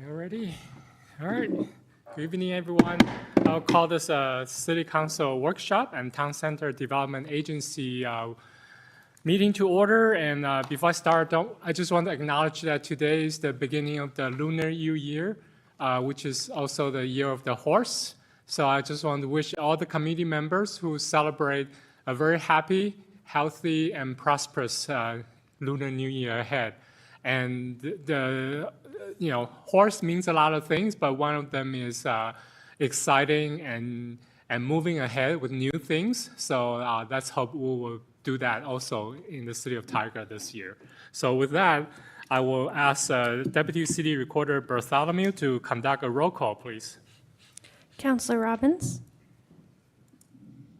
You ready? All right. Good evening, everyone. I'll call this a City Council workshop and Town Center Development Agency meeting to order. And before I start, I just want to acknowledge that today is the beginning of the Lunar New Year, which is also the year of the horse. So I just want to wish all the committee members who celebrate a very happy, healthy, and prosperous Lunar New Year ahead. And the horse means a lot of things, but one of them is exciting and moving ahead with new things. So let's hope we will do that also in the city of Tigard this year. So with that, I will ask Deputy City Recorder Bartholomew to conduct a roll call, please. Councillor Robbins.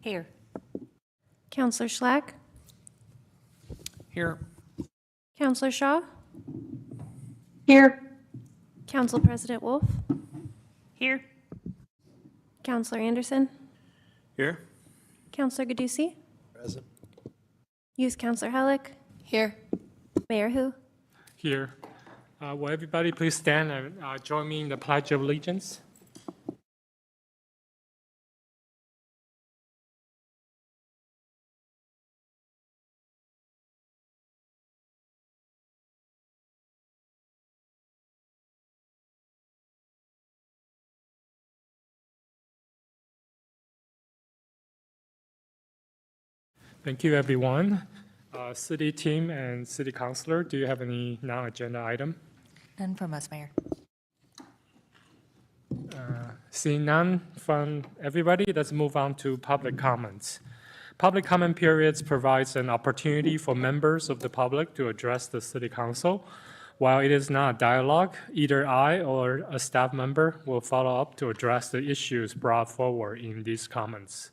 Here. Councillor Schlack. Here. Councillor Shaw. Here. Council President Wolf. Here. Councillor Anderson. Here. Councillor Gadusi. Present. Youth Councillor Halleck. Here. Mayor Hu. Here. Will everybody please stand and join me in the Pledge of Allegiance? Thank you, everyone. City team and city councilor, do you have any non-agenda item? None from us, Mayor. Seeing none from everybody, let's move on to public comments. Public comment periods provides an opportunity for members of the public to address the city council. While it is not a dialogue, either I or a staff member will follow up to address the issues brought forward in these comments.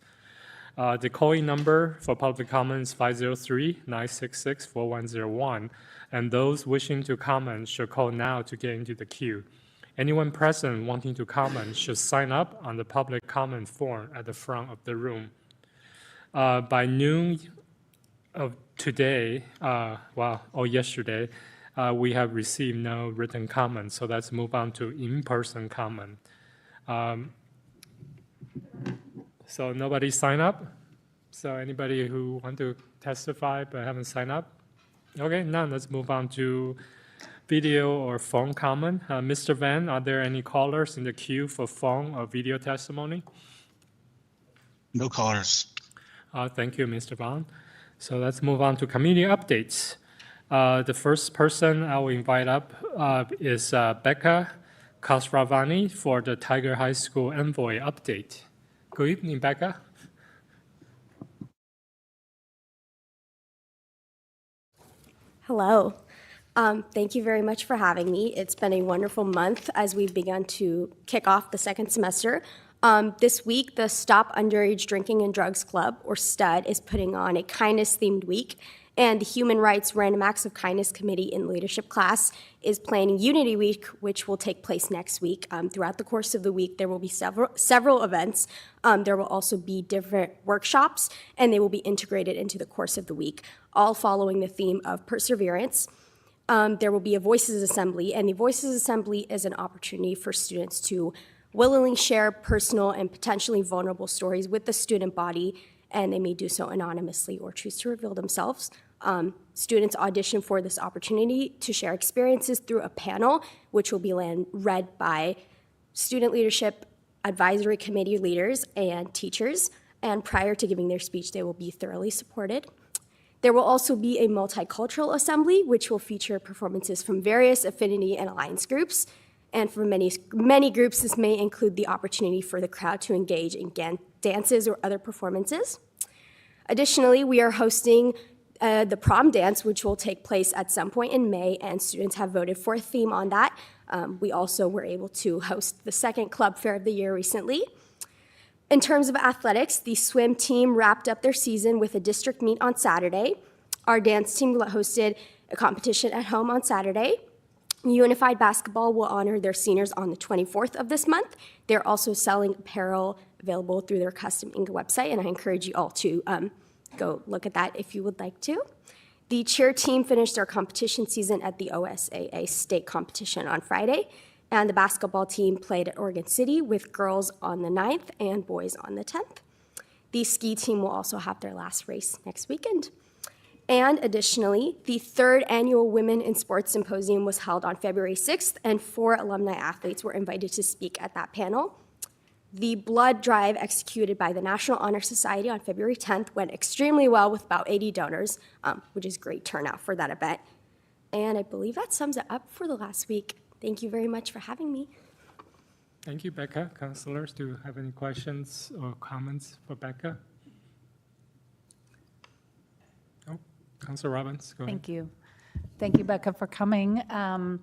The call-in number for public comments is 503-966-4101, and those wishing to comment should call now to get into the queue. Anyone present wanting to comment should sign up on the public comment form at the front of the room. By noon of today, yesterday, we have received no written comments, so let's move on to in-person comment. So nobody signed up? So anybody who want to testify but haven't signed up? Okay, none. Let's move on to video or phone comment. Mr. Van, are there any callers in the queue for phone or video testimony? No callers. Thank you, Mr. Van. So let's move on to community updates. The first person I will invite up is Becca Kasravani for the Tigard High School Envoy update. Good evening, Becca. Hello. Thank you very much for having me. It's been a wonderful month as we've begun to kick off the second semester. This week, the Stop Underage Drinking and Drugs Club, or STUD, is putting on a kindness-themed week, and the Human Rights Random Acts of Kindness Committee in Leadership class is planning Unity Week, which will take place next week. Throughout the course of the week, there will be several events. There will also be different workshops, and they will be integrated into the course of the week, all following the theme of perseverance. There will be a Voices Assembly, and the Voices Assembly is an opportunity for students to willingly share personal and potentially vulnerable stories with the student body, and they may do so anonymously or choose to reveal themselves. Students audition for this opportunity to share experiences through a panel, which will be read by student leadership advisory committee leaders and teachers, and prior to giving their speech, they will be thoroughly supported. There will also be a multicultural assembly, which will feature performances from various affinity and alliance groups. And for many groups, this may include the opportunity for the crowd to engage in dances or other performances. Additionally, we are hosting the prom dance, which will take place at some point in May, and students have voted for a theme on that. We also were able to host the second club fair of the year recently. In terms of athletics, the swim team wrapped up their season with a district meet on Saturday. Our dance team hosted a competition at home on Saturday. Unified Basketball will honor their seniors on the 24th of this month. They're also selling apparel available through their custom ink website, and I encourage you all to go look at that if you would like to. The cheer team finished their competition season at the OSAA state competition on Friday. And the basketball team played at Oregon City with girls on the 9th and boys on the 10th. The ski team will also have their last race next weekend. And additionally, the 3rd annual Women in Sports Symposium was held on February 6th, and 4 alumni athletes were invited to speak at that panel. The blood drive executed by the National Honor Society on February 10th went extremely well with about 80 donors, which is great turnout for that event. And I believe that sums it up for the last week. Thank you very much for having me. Thank you, Becca. Councilors, do you have any questions or comments for Becca? No? Councilor Robbins, go ahead. Thank you. Thank you, Becca, for coming. I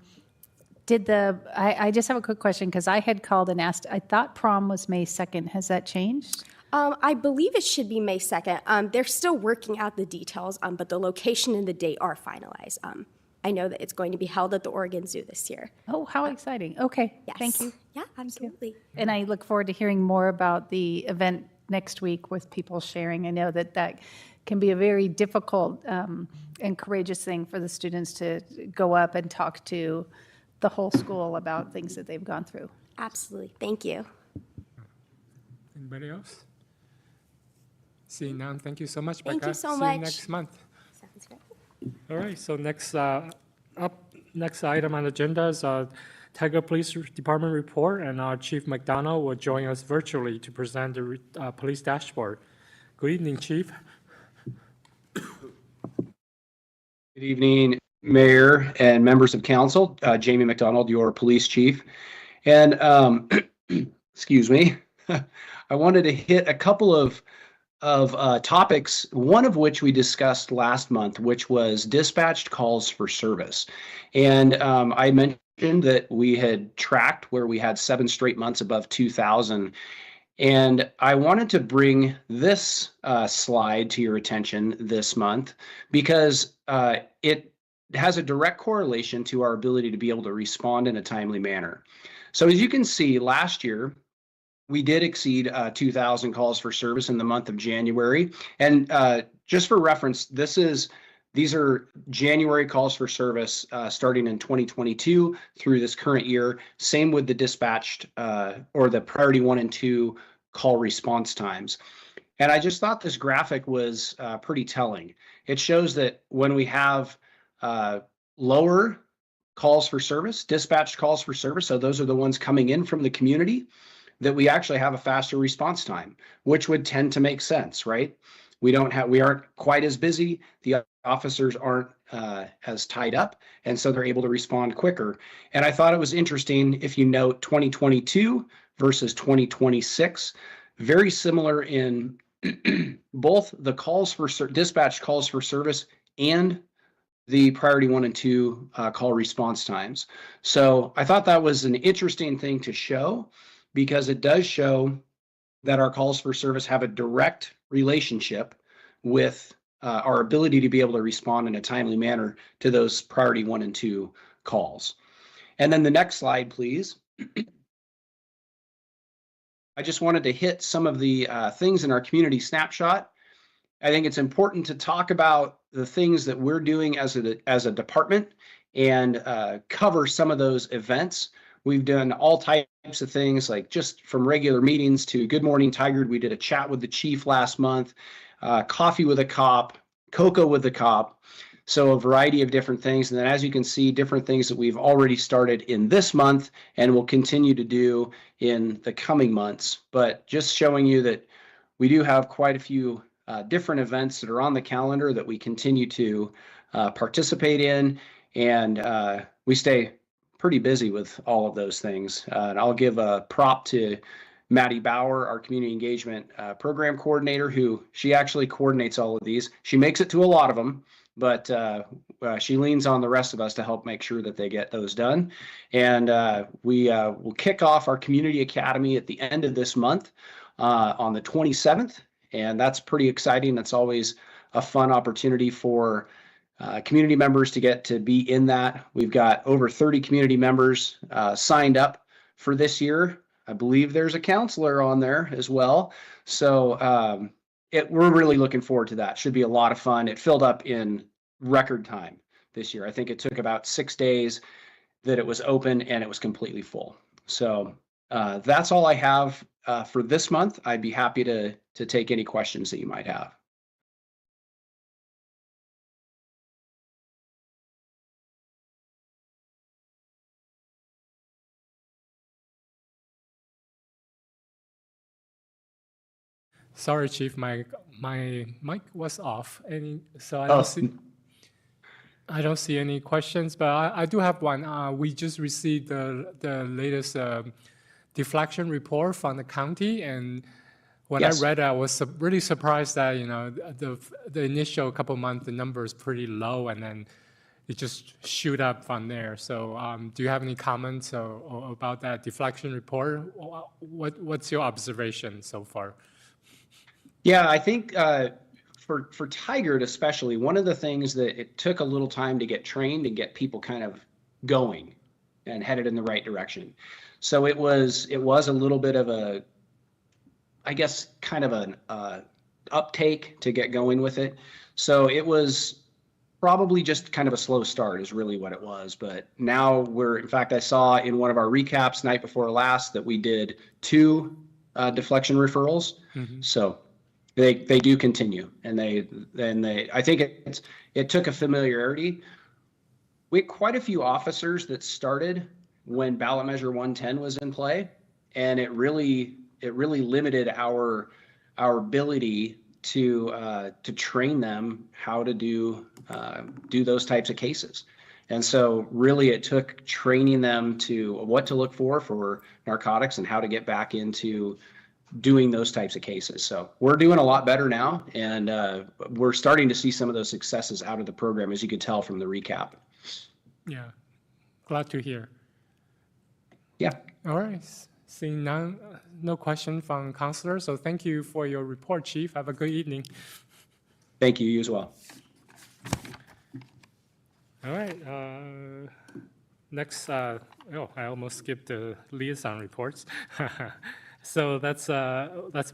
just have a quick question because I had called and asked, I thought prom was May 2nd. Has that changed? I believe it should be May 2nd. They're still working out the details, but the location and the date are finalized. I know that it's going to be held at the Oregon Zoo this year. Oh, how exciting. Okay, Yes. thank you. Yeah, absolutely. And I look forward to hearing more about the event next week with people sharing. I know that can be a very difficult and courageous thing for the students to go up and talk to the whole school about things that they've gone through. Absolutely. Thank you. Anybody else? Seeing none, thank you so much, Thank Becca. you so See much. you next month. Sounds great. All right, so next item on the agenda is Tiger Police Department report, and our Chief McDonald will join us virtually to present the police dashboard. Good evening, Chief. Good evening, Mayor and members of council. Jamie McDonald, your police chief. And excuse me, I wanted to hit a couple of topics, one of which we discussed last month, which was dispatched calls for service. And I mentioned that we had tracked where we had 7 straight months above 2,000. And I wanted to bring this slide to your attention this month because it has a direct correlation to our ability to be able to respond in a timely manner. So as you can see, last year, we did exceed 2,000 calls for service in the month of January. And just for reference, these are January calls for service starting in 2022 through this current year. Same with the dispatched or the priority 1 and 2 call response times. And I just thought this graphic was pretty telling. It shows that when we have lower calls for service, dispatched calls for service, so those are the ones coming in from the community, that we actually have a faster response time, which would tend to make sense, right? We aren't quite as busy. The officers aren't as tied up, and so they're able to respond quicker. And I thought it was interesting if you note 2022 versus 2026, very similar in both the calls for dispatch calls for service and the priority 1 and 2 call response times. So I thought that was an interesting thing to show, because it does show that our calls for service have a direct relationship with our ability to be able to respond in a timely manner to those priority 1 and 2 calls. And then the next slide, please. I just wanted to hit some of the things in our community snapshot. I think it's important to talk about the things that we're doing as a department and cover some of those events. We've done all types of things, like just from regular meetings to Good Morning Tigard. We did a chat with the chief last month, coffee with a cop, cocoa with the cop. So a variety of different things. And then as you can see, different things that we've already started in this month and will continue to do in the coming months. But just showing you that we do have quite a few different events that are on the calendar that we continue to participate in. And we stay pretty busy with all of those things. And I'll give a prop to Maddie Bauer, our community engagement program coordinator, who she actually coordinates all of these. She makes it to a lot of them, but she leans on the rest of us to help make sure that they get those done. And we will kick off our community academy at the end of this month on the 27th. And that's pretty exciting. That's always a fun opportunity for community members to get to be in that. We've got over 30 community members signed up for this year. I believe there's a counselor on there as well. So we're really looking forward to that. Should be a lot of fun. It filled up in record time this year. I think it took about 6 days. that it was open and it was completely full. So that's all I have for this month. I'd be happy to take any questions that you might have. Sorry, Chief, my mic was off. So Oh, I don't see any questions, but I do have one. We just received the latest deflection report from the county, and when Yes. I read it, I was really surprised that the initial couple months the number is pretty low, and then it just shoot up from there. So do you have any comments about that deflection report? What's your observation so far? yeah, I think for Tigard especially, one of the things that it took a little time to get trained and get people kind of going and headed in the right direction. So it was a little bit of a, I guess, kind of an uptake to get going with it. So it was probably just kind of a slow start is really what it was. But now in fact, I saw in one of our recaps night before last that we did 2 deflection referrals. So they do continue, and I think it took a familiarity. We had quite a few officers that started when ballot measure 110 was in play, and it really limited our ability to train them how to do those types of cases. And so really it took training them to what to look for narcotics and how to get back into doing those types of cases. So we're doing a lot better now, and we're starting to see some of those successes out of the program, as you could tell from the recap. Yeah, glad to hear. Yeah. All right. Seeing no question from counselors, so thank you for your report, Chief. Have a good evening. Thank you. You as well. All right. Next, I almost skipped the liaison reports. So let's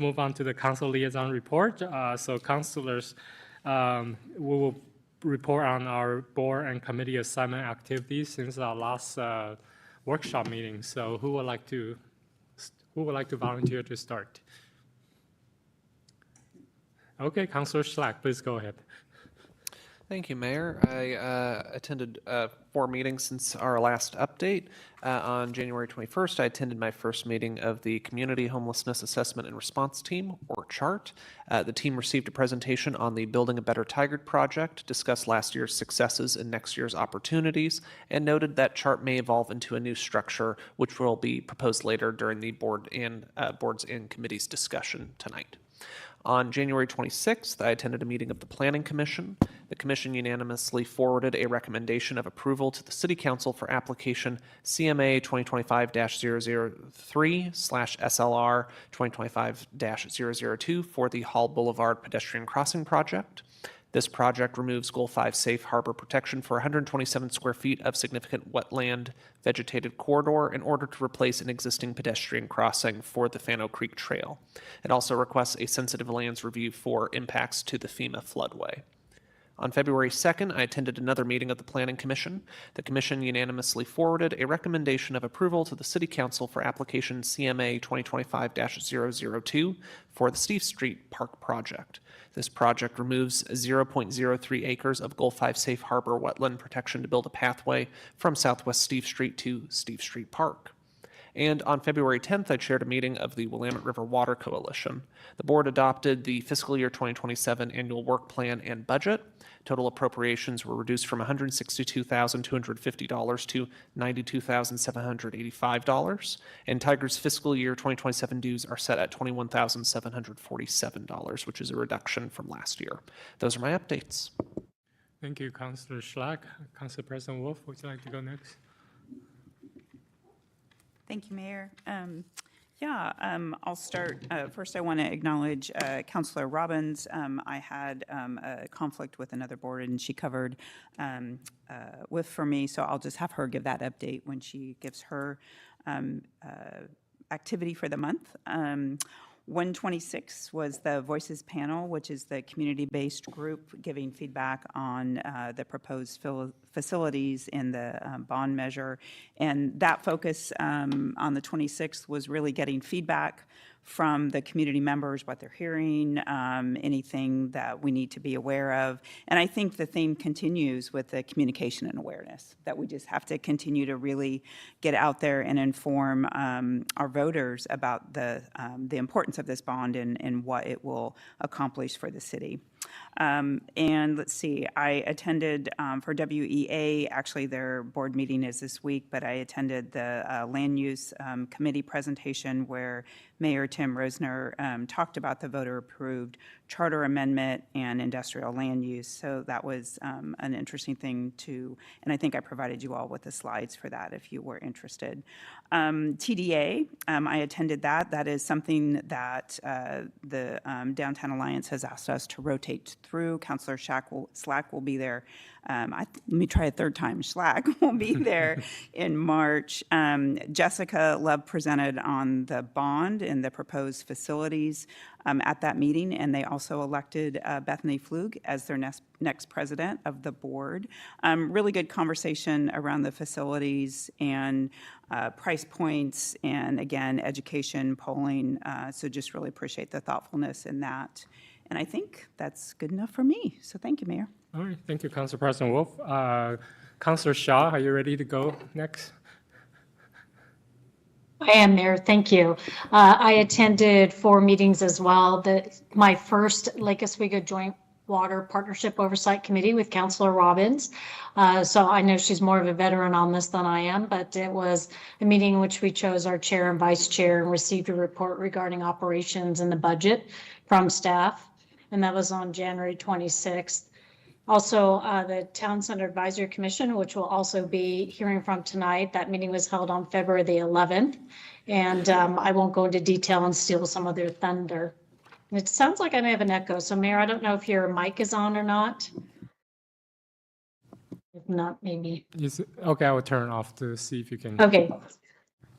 move on to the council liaison report. So councilors, we will report on our board and committee assignment activities since our last workshop meeting. So who would like to volunteer to start? Okay, Councilor Schlack, please go ahead. Thank you, Mayor. I attended 4 meetings since our last update. On January 21st, I attended my first meeting of the Community Homelessness Assessment and Response Team, or CHART. The team received a presentation on the Building a Better Tigard project, discussed last year's successes and next year's opportunities, and noted that CHART may evolve into a new structure, which will be proposed later during the boards and committees discussion tonight. On January 26th, I attended a meeting of the Planning Commission. The Commission unanimously forwarded a recommendation of approval to the City Council for application CMA 2025-003/SLR 2025-002 for the Hall Boulevard Pedestrian Crossing Project. This project removes Goal 5 safe harbor protection for 127 square feet of significant wetland vegetated corridor in order to replace an existing pedestrian crossing for the Fano Creek Trail. It also requests a sensitive lands review for impacts to the FEMA floodway. On February 2nd, I attended another meeting of the Planning Commission. The Commission unanimously forwarded a recommendation of approval to the City Council for application CMA 2025-002 for the Steve Street Park project. This project removes 0.03 acres of Goal 5 safe harbor wetland protection to build a pathway from Southwest Steve Street to Steve Street Park. And on February 10th, I chaired a meeting of the Willamette River Water Coalition. The board adopted the fiscal year 2027 annual work plan and budget. Total appropriations were reduced from $162,250 to $92,785. And Tigard's fiscal year 2027 dues are set at $21,747, which is a reduction from last year. Those are my updates. Thank you, Councilor Schlack. Council President Wolf, would you like to go next? Thank you, Mayor. I'll start. First, I want to acknowledge Councilor Robbins. I had a conflict with another board, and she covered for me, so I'll just have her give that update when she gives her activity for the month. 126 was the Voices Panel, which is the community-based group giving feedback on the proposed facilities in the bond measure. And that focus on the 26th was really getting feedback from the community members, what they're hearing, anything that we need to be aware of. And I think the theme continues with the communication and awareness, that we just have to continue to really get out there and inform our voters about the importance of this bond and what it will accomplish for the city. And let's see, I attended for WEA, actually their board meeting is this week, but I attended the Land Use Committee presentation where Mayor Tim Rosner talked about the voter-approved charter amendment and industrial land use. So that was an interesting thing to, and I think I provided you all with the slides for that if you were interested. TDA, I attended that. That is something that the Downtown Alliance has asked us to rotate through. Councilor Slack will be there. Let me try a third time. Slack will be there in March. Jessica Love presented on the bond and the proposed facilities at that meeting, and they also elected Bethany Flug as their next president of the board. Really good conversation around the facilities and price points, and again, education, polling. So just really appreciate the thoughtfulness in that. And I think that's good enough for me. So thank you, Mayor. All right, thank you, Council President Wolf. Councilor Shaw, are you ready to go next? I am, Mayor. Thank you. I attended 4 meetings as well. My first Lake Oswego Joint Water Partnership Oversight Committee with Councilor Robbins. So I know she's more of a veteran on this than I am, but it was a meeting in which we chose our chair and vice chair and received a report regarding operations and the budget from staff. And that was on January 26th. Also, the Town Center Advisory Commission, which we'll also be hearing from tonight. That meeting was held on February the 11th. And I won't go into detail and steal some of their thunder. It sounds like I may have an echo. So, Mayor, I don't know if your mic is on or not. If not, maybe. Okay, I will turn it off to see if you can. Okay,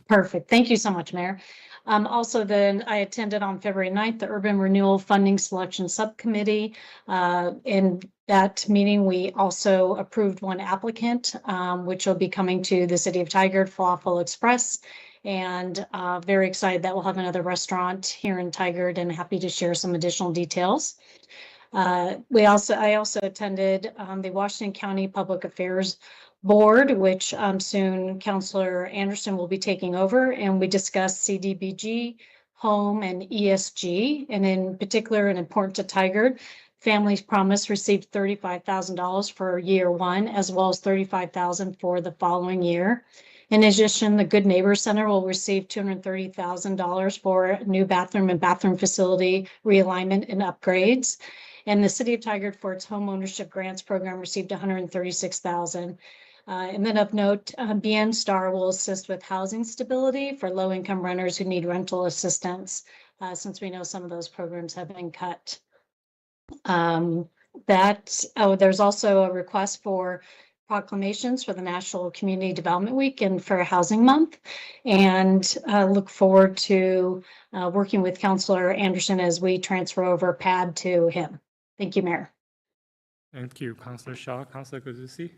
perfect. Thank you so much, Mayor. Also, then I attended on February 9th, the Urban Renewal Funding Selection Subcommittee. In that meeting, we also approved one applicant, which will be coming to the City of Tigard, Falafel Express. And very excited that we'll have another restaurant here in Tigard, and happy to share some additional details. I also attended the Washington County Public Affairs Board, which soon Councilor Anderson will be taking over, and we discussed CDBG, home, and ESG, and in particular, and important to Tigard, Families Promise received $35,000 for year 1, as well as $35,000 for the following year. In addition, the Good Neighbor Center will receive $230,000 for a new bathroom and bathroom facility realignment and upgrades. And the City of Tigard, for its home ownership grants program, received $136,000. And then of note, BN Star will assist with housing stability for low-income renters who need rental assistance, since we know some of those programs have been cut. There's also a request for proclamations for the National Community Development Week and for Housing Month, and look forward to working with Councilor Anderson as we transfer over PAD to him. Thank you, Mayor. Thank you, Councilor Shaw. Councilor Guzzi.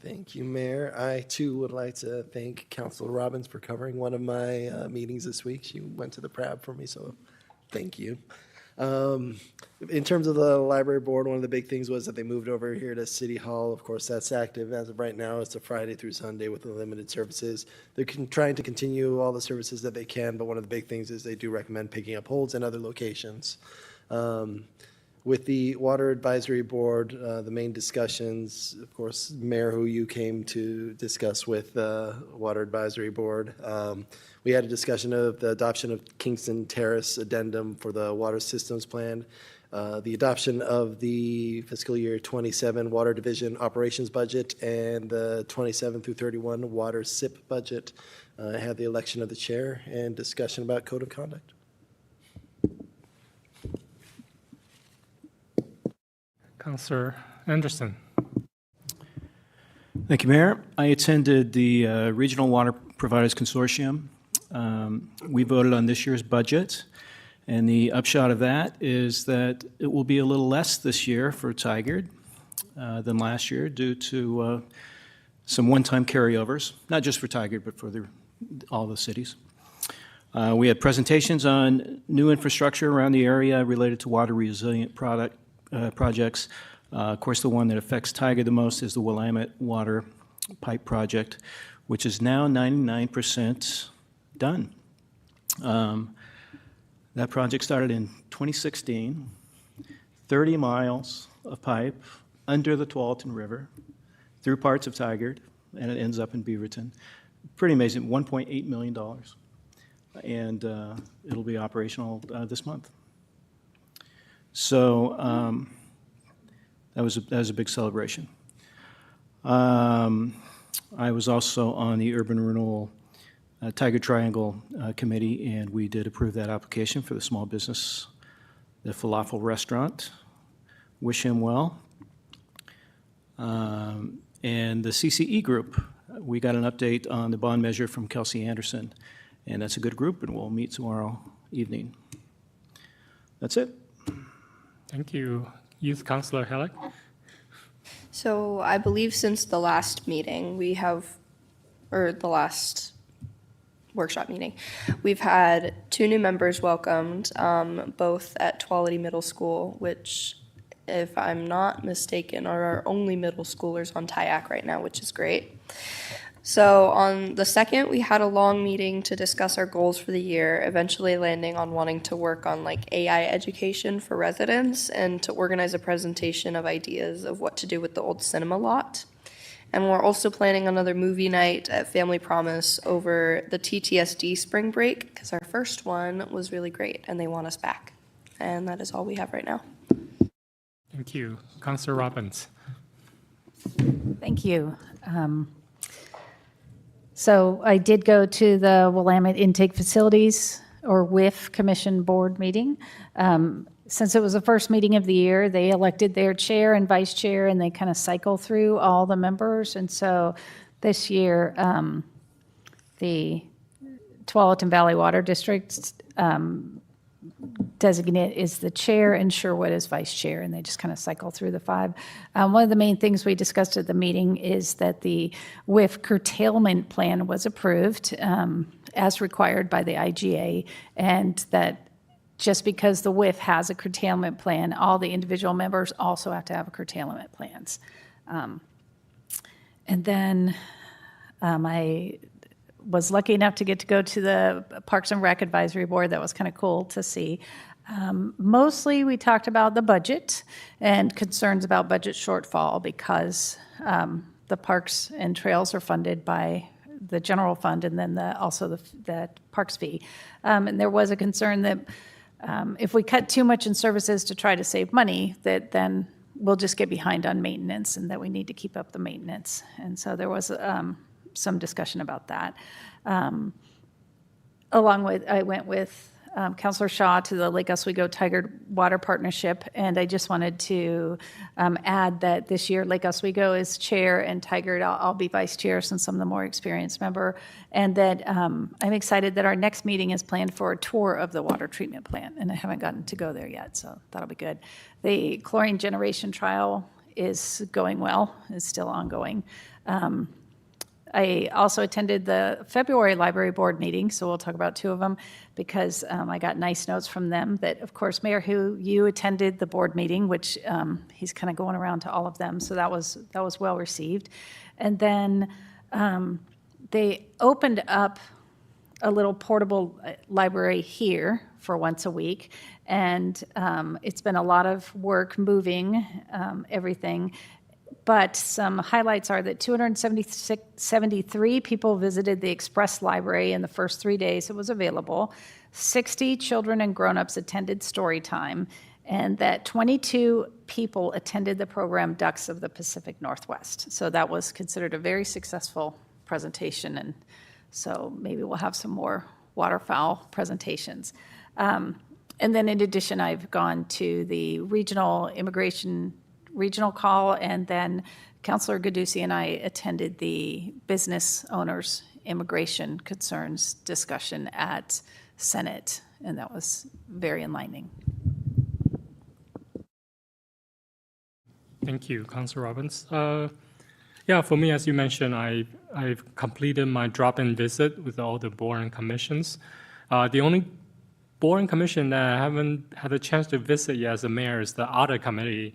Thank you, Mayor. I too would like to thank Councilor Robbins for covering one of my meetings this week. She went to the PRAB for me, so thank you. In terms of the library board, one of the big things was that they moved over here to City Hall. Of course, that's active as of right now. It's a Friday through Sunday with the limited services. They're trying to continue all the services that they can, but one of the big things is they do recommend picking up holds in other locations. With the Water Advisory Board, the main discussions, of course, Mayor, who you came to discuss with the Water Advisory Board. We had a discussion of the adoption of Kingston Terrace addendum for the water systems plan, the adoption of the fiscal year 27 Water Division operations budget, and the 27 through 31 water SIP budget. I had the election of the chair and discussion about code of conduct. Councilor Anderson. Thank you, Mayor. I attended the Regional Water Providers Consortium We voted on this year's budget, and the upshot of that is that it will be a little less this year for Tigard than last year due to some one-time carryovers, not just for Tigard, but for all the cities. We had presentations on new infrastructure around the area related to water resilient projects. Of course, the one that affects Tigard the most is the Willamette Water Pipe Project, which is now 99% done. That project started in 2016, 30 miles of pipe under the Tualatin River through parts of Tigard, and it ends up in Beaverton. Pretty amazing, $1.8 million. And it'll be operational this month. So that was a big celebration. I was also on the Urban Renewal Tigard Triangle Committee, and we did approve that application for the small business, the falafel restaurant. Wish him well. And the CCE group, we got an update on the bond measure from Kelsey Anderson, and that's a good group, and we'll meet tomorrow evening. That's it. Thank you. Youth Councilor Halleck. So I believe since the last meeting, the last workshop meeting, we've had 2 new members welcomed, both at Tualatin Middle School, which, if I'm not mistaken, are our only middle schoolers on TIAC right now, which is great. So on the 2nd, we had a long meeting to discuss our goals for the year, eventually landing on wanting to work on AI education for residents and to organize a presentation of ideas of what to do with the old cinema lot. And we're also planning another movie night at Family Promise over the TTSD spring break, because our first one was really great and they want us back. And that is all we have right now. Thank you. Councilor Robbins. Thank you. So I did go to the Willamette Intake Facilities, or WIF, Commission Board meeting. Since it was the first meeting of the year, they elected their chair and vice chair, and they kind of cycle through all the members. And so this year, the Tualatin Valley Water District designate is the chair and Sherwood is vice chair, and they just kind of cycle through the 5. One of the main things we discussed at the meeting is that the WIF curtailment plan was approved as required by the IGA, and that just because the WIF has a curtailment plan, all the individual members also have to have a curtailment plans. And then I was lucky enough to get to go to the Parks and Rec Advisory Board. That was kind of cool to see. Mostly we talked about the budget and concerns about budget shortfall because the parks and trails are funded by the general fund and then also the parks fee. And there was a concern that if we cut too much in services to try to save money, that then we'll just get behind on maintenance and that we need to keep up the maintenance. And so there was some discussion about that. Along with, I went with Councilor Shaw to the Lake Oswego Tigard Water Partnership, and I just wanted to add that this year Lake Oswego is chair and Tigard, I'll be vice chair since I'm the more experienced member, and that I'm excited that our next meeting is planned for a tour of the water treatment plant, and I haven't gotten to go there yet, so that'll be good. The chlorine generation trial is going well, is still ongoing. I also attended the February Library Board meeting, so we'll talk about 2 of them, because I got nice notes from them that, of course, Mayor Hu, you attended the board meeting, which he's kind of going around to all of them, so that was well received. And then they opened up a little portable library here for once a week, and it's been a lot of work moving everything. But some highlights are that 273 people visited the Express Library in the first 3 days it was available. 60 children and grown-ups attended story time, and that 22 people attended the program Ducks of the Pacific Northwest. So that was considered a very successful presentation, and so maybe we'll have some more waterfowl presentations. And then in addition, I've gone to the regional call, and then Councilor Gadusi and I attended the business owners immigration concerns discussion at Senate, and that was very enlightening. Thank you, Councilor Robbins. Yeah, for me, as you mentioned, I've completed my drop-in visit with all the board and commissions. The only board and commission that I haven't had a chance to visit yet as a mayor is the audit committee,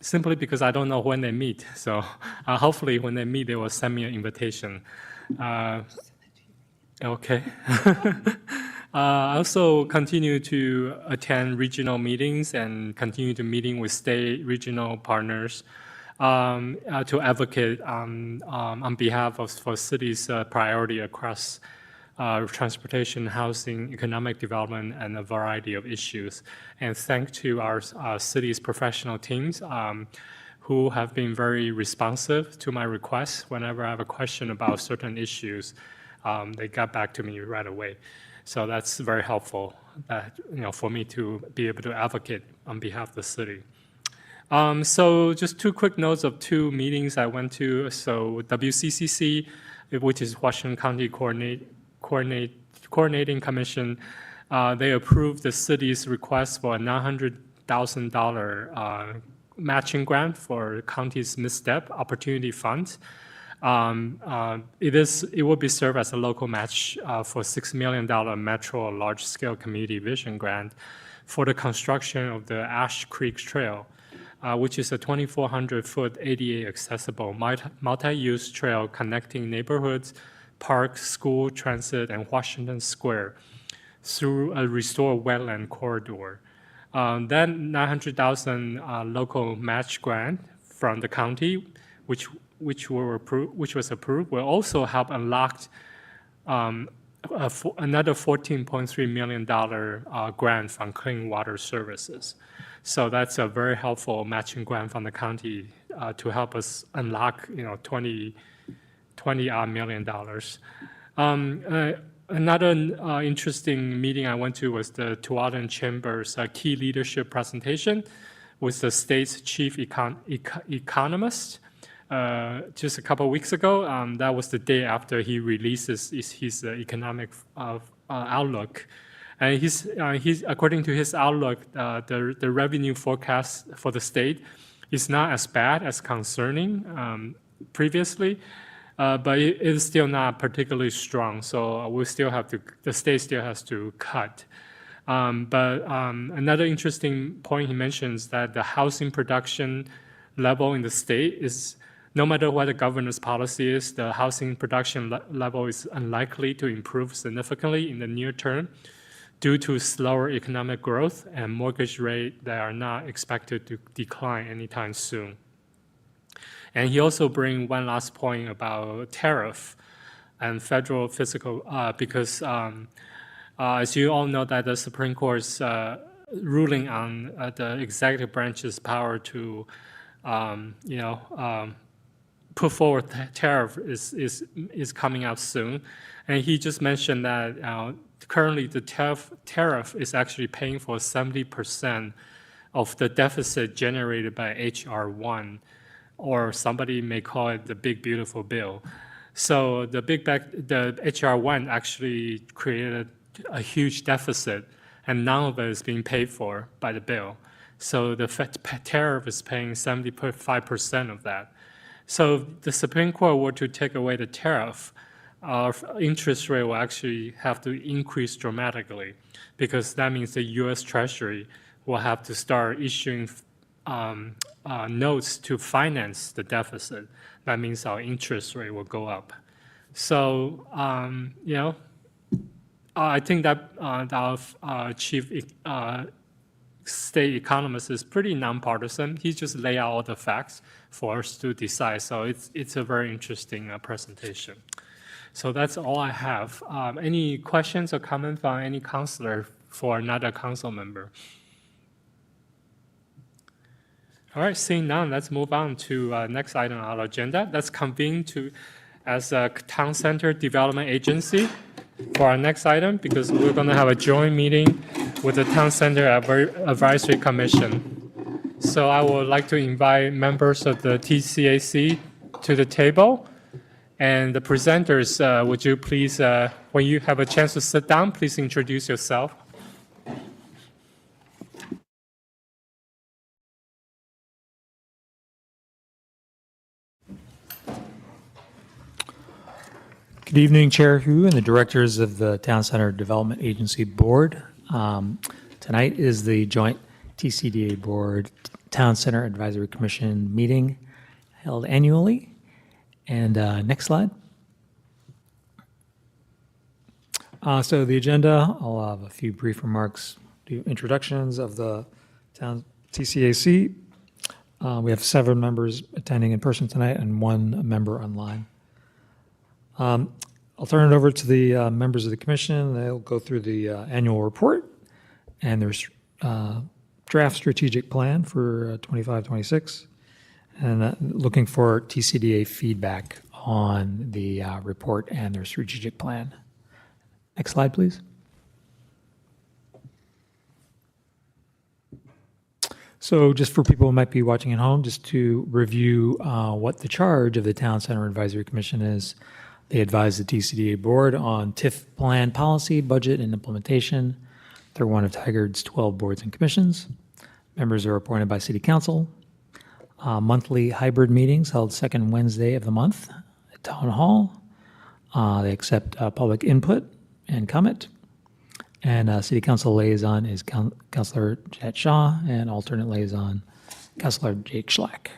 simply because I don't know when they meet. So hopefully when they meet, they will send me an invitation. Okay. I also continue to attend regional meetings and continue to meeting with state regional partners to advocate on behalf of for cities' priority across transportation, housing, economic development, and a variety of issues. And thanks to our city's professional teams who have been very responsive to my requests. Whenever I have a question about certain issues, they got back to me right away. So that's very helpful for me to be able to advocate on behalf of the city. So just two quick notes of two meetings I went to. So WCCC, which is Washington County Coordinating Commission, they approved the city's request for a $900,000 matching grant for county's Misstep Opportunity Fund. It will be served as a local match for $6 million Metro large-scale community vision grant for the construction of the Ash Creek Trail, which is a 2,400-foot ADA accessible multi-use trail connecting neighborhoods, parks, school, transit, and Washington Square through a restored wetland corridor. That $900,000 local match grant from the county, which was approved, will also help unlock another $14.3 million grant from Clean Water Services. So that's a very helpful matching grant from the county to help us unlock, $20 million. Another interesting meeting I went to was the Tualatin Chamber's key leadership presentation with the state's chief economist. Just a couple of weeks ago, that was the day after he releases his economic outlook. And according to his outlook, the revenue forecast for the state is not as bad as concerning previously, but it is still not particularly strong. So the state still has to cut. But another interesting point he mentions that the housing production level in the state is, no matter what the governor's policy is, the housing production level is unlikely to improve significantly in the near term due to slower economic growth and mortgage rates that are not expected to decline anytime soon. And he also brings one last point about tariff and federal fiscal, because as you all know, that the Supreme Court's ruling on the executive branch's power to, put forward tariff is coming out soon. And he just mentioned that currently the tariff is actually paying for 70% of the deficit generated by H.R. 1, or somebody may call it the Big Beautiful Bill. So the H.R. 1 actually created a huge deficit, and none of it is being paid for by the bill. So the tariff is paying 75% of that. So if the Supreme Court were to take away the tariff, our interest rate will actually have to increase dramatically, because that means the U.S. Treasury will have to start issuing notes to finance the deficit. That means our interest rate will go up. So, I think that our chief state economist is pretty nonpartisan. He just lay out all the facts for us to decide. So it's a very interesting presentation. So that's all I have. Any questions or comments from any councilor for another council member? All right, seeing none, let's move on to next item on our agenda. Let's convene as a Town Center Development Agency for our next item, because we're going to have a joint meeting with the Town Center Advisory Commission. So I would like to invite members of the TCAC to the table. And the presenters, would you please, when you have a chance to sit down, please introduce yourself. Good evening, Chair Hu and the directors of the Town Center Development Agency Board. Tonight is the joint TCDA Board Town Center Advisory Commission meeting held annually. And next slide. So the agenda, I'll have a few brief remarks, do introductions of the town TCAC. We have 7 members attending in person tonight and 1 member online. I'll turn it over to the members of the commission. They'll go through the annual report and there's draft strategic plan for 25-26, and looking for TCDA feedback on the report and their strategic plan. Next slide, please. So just for people who might be watching at home, just to review what the charge of the Town Center Advisory Commission is. They advise the TCDA board on TIF plan policy, budget, and implementation. They're one of Tigard's 12 boards and commissions. Members are appointed by City Council. Monthly hybrid meetings held second Wednesday of the month at Town Hall. They accept public input and comment. And City Council liaison is Councilor Jet Shaw and alternate liaison, Councilor Jake Schlack.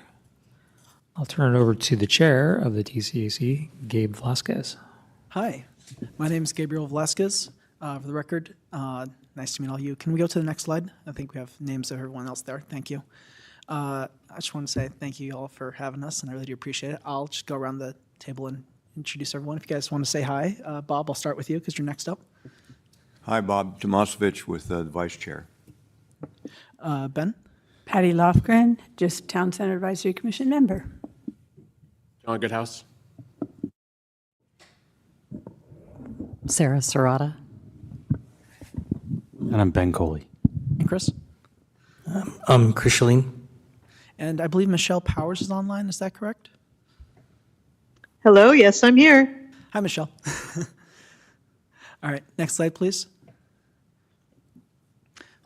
I'll turn it over to the chair of the TCAC, Gabe Velasquez. Hi, my name is Gabriel Velasquez. For the record, nice to meet all of you. Can we go to the next slide? I think we have names of everyone else there. Thank you. I just want to say thank you all for having us, and I really do appreciate it. I'll just go around the table and introduce everyone. If you guys want to say hi, Bob, I'll start with you because you're next up. Hi, Bob Tomasevich with the Vice Chair. Ben? Patty Lofgren, just Town Center Advisory Commission member. John Goodhouse. Sarah Serrata. And I'm Ben Coley. And Chris? I'm Chris Shaleen. And I believe Michelle Powers is online. Is that correct? Hello, yes, I'm here. Hi, Michelle. All right, next slide, please.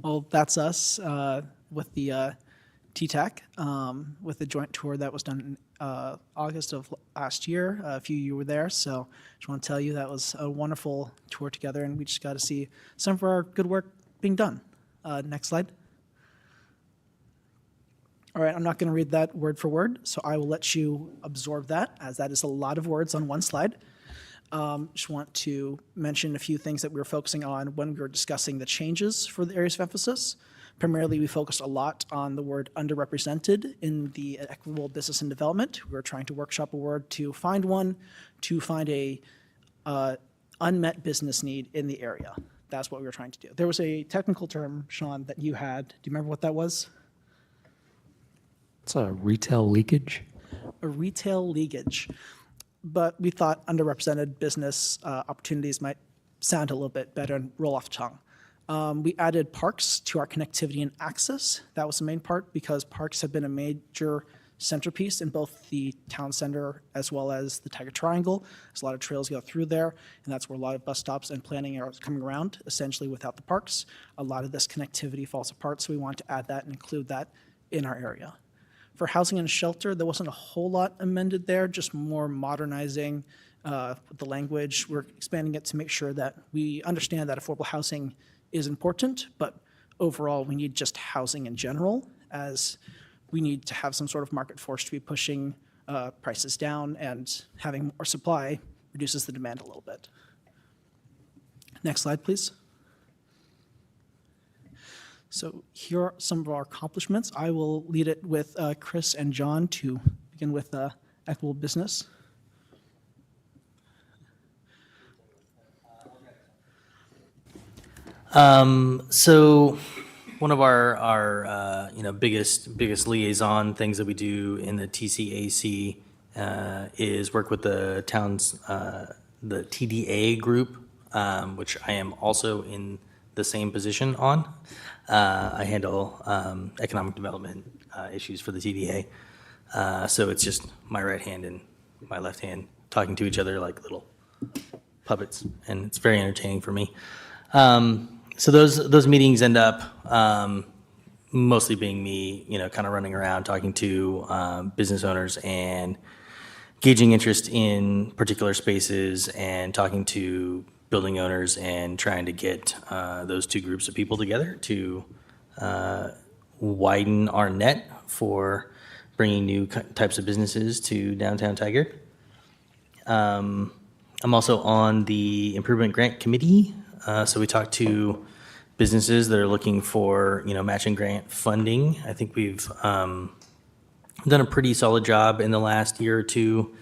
Well, that's us with the TTAC, with the joint tour that was done in August of last year. A few of you were there, so I just want to tell you that was a wonderful tour together, and we just got to see some of our good work being done. Next slide. All right, I'm not going to read that word for word, so I will let you absorb that, as that is a lot of words on one slide. Just want to mention a few things that we were focusing on when we were discussing the changes for the areas of emphasis. Primarily, we focused a lot on the word underrepresented in the equitable business and development. We were trying to workshop a word to find a unmet business need in the area. That's what we were trying to do. There was a technical term, Sean, that you had. Do you remember what that was? It's a retail leakage. A retail leakage. But we thought underrepresented business opportunities might sound a little bit better and roll off the tongue. We added parks to our connectivity and access. That was the main part because parks have been a major centerpiece in both the town center as well as the Tiger Triangle. There's a lot of trails go through there, and that's where a lot of bus stops and planning are coming around. Essentially, without the parks, a lot of this connectivity falls apart, so we want to add that and include that in our area. For housing and shelter, there wasn't a whole lot amended there, just more modernizing the language. We're expanding it to make sure that we understand that affordable housing is important, but overall, we need just housing in general, as we need to have some sort of market force to be pushing prices down, and having more supply reduces the demand a little bit. Next slide, please. So here are some of our accomplishments. I will lead it with Chris and John to begin with equitable business. So one of our biggest liaison things that we do in the TCAC is work with the town's the TDA group, which I am also in the same position on. I handle economic development issues for the TDA. So it's just my right hand and my left hand talking to each other like little puppets, and it's very entertaining for me. So those meetings end up mostly being me, kind of running around talking to business owners and gauging interest in particular spaces and talking to building owners and trying to get those two groups of people together to widen our net for bringing new types of businesses to downtown Tigard. I'm also on the improvement grant committee. So we talk to businesses that are looking for, matching grant funding. I think we've done a pretty solid job in the last year or two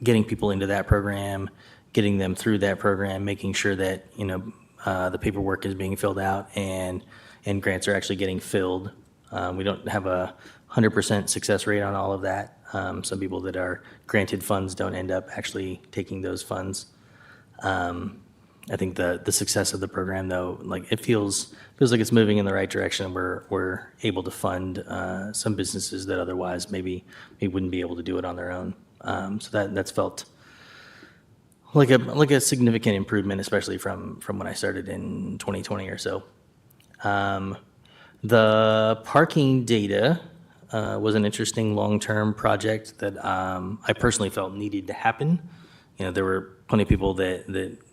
getting people into that program, getting them through that program, making sure that, the paperwork is being filled out and grants are actually getting filled. We don't have a 100% success rate on all of that. Some people that are granted funds don't end up actually taking those funds. I think the success of the program, though, like it feels like it's moving in the right direction. We're able to fund some businesses that otherwise maybe wouldn't be able to do it on their own. So that's felt like a significant improvement, especially from when I started in 2020 or so. The parking data was an interesting long-term project that I personally felt needed to happen. There were plenty of people that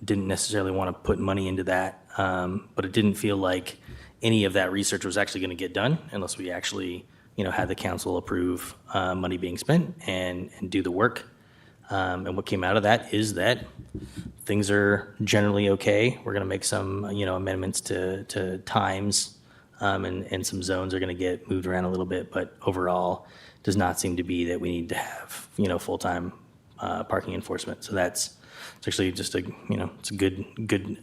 didn't necessarily want to put money into that, but it didn't feel like any of that research was actually going to get done unless we actually, had the council approve money being spent and do the work. And what came out of that is that things are generally okay. We're going to make some, amendments to times, and some zones are going to get moved around a little bit, but overall does not seem to be that we need to have, full-time parking enforcement. So it's actually just it's a good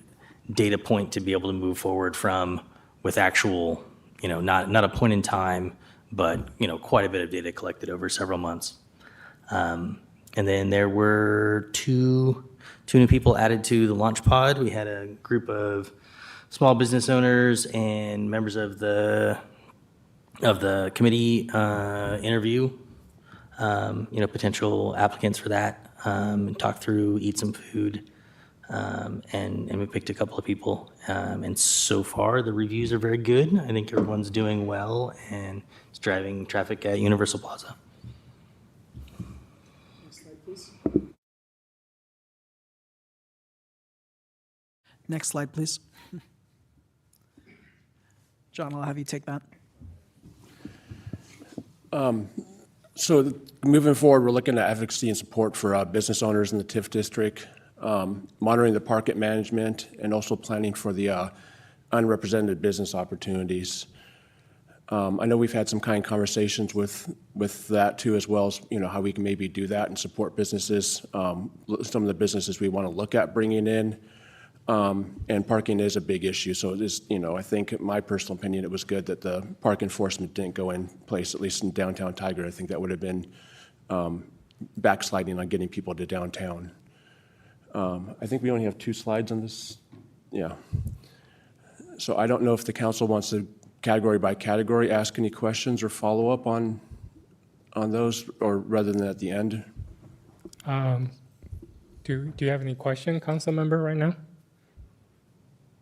data point to be able to move forward from with actual, not a point in time, but, quite a bit of data collected over several months. And then there were two new people added to the launch pod. We had a group of small business owners and members of the committee interview, potential applicants for that, and talk through, eat some food, and we picked a couple of people. And so far, the reviews are very good. I think everyone's doing well, and it's driving traffic at Universal Plaza. Next slide, please. John, I'll have you take that. So moving forward, we're looking at advocacy and support for business owners in the TIF district, monitoring the park management, and also planning for the unrepresented business opportunities. I know we've had some kind conversations with that too, as well as how we can maybe do that and support businesses. Some of the businesses we want to look at bringing in. And parking is a big issue. So it is, I think in my personal opinion, it was good that the park enforcement didn't go in place, at least in downtown Tigard. I think that would have been backsliding on getting people to downtown. I think we only have 2 slides on this. Yeah. So I don't know if the council wants to category by category ask any questions or follow up on those, or rather than at the end. Do you have any question, council member, right now?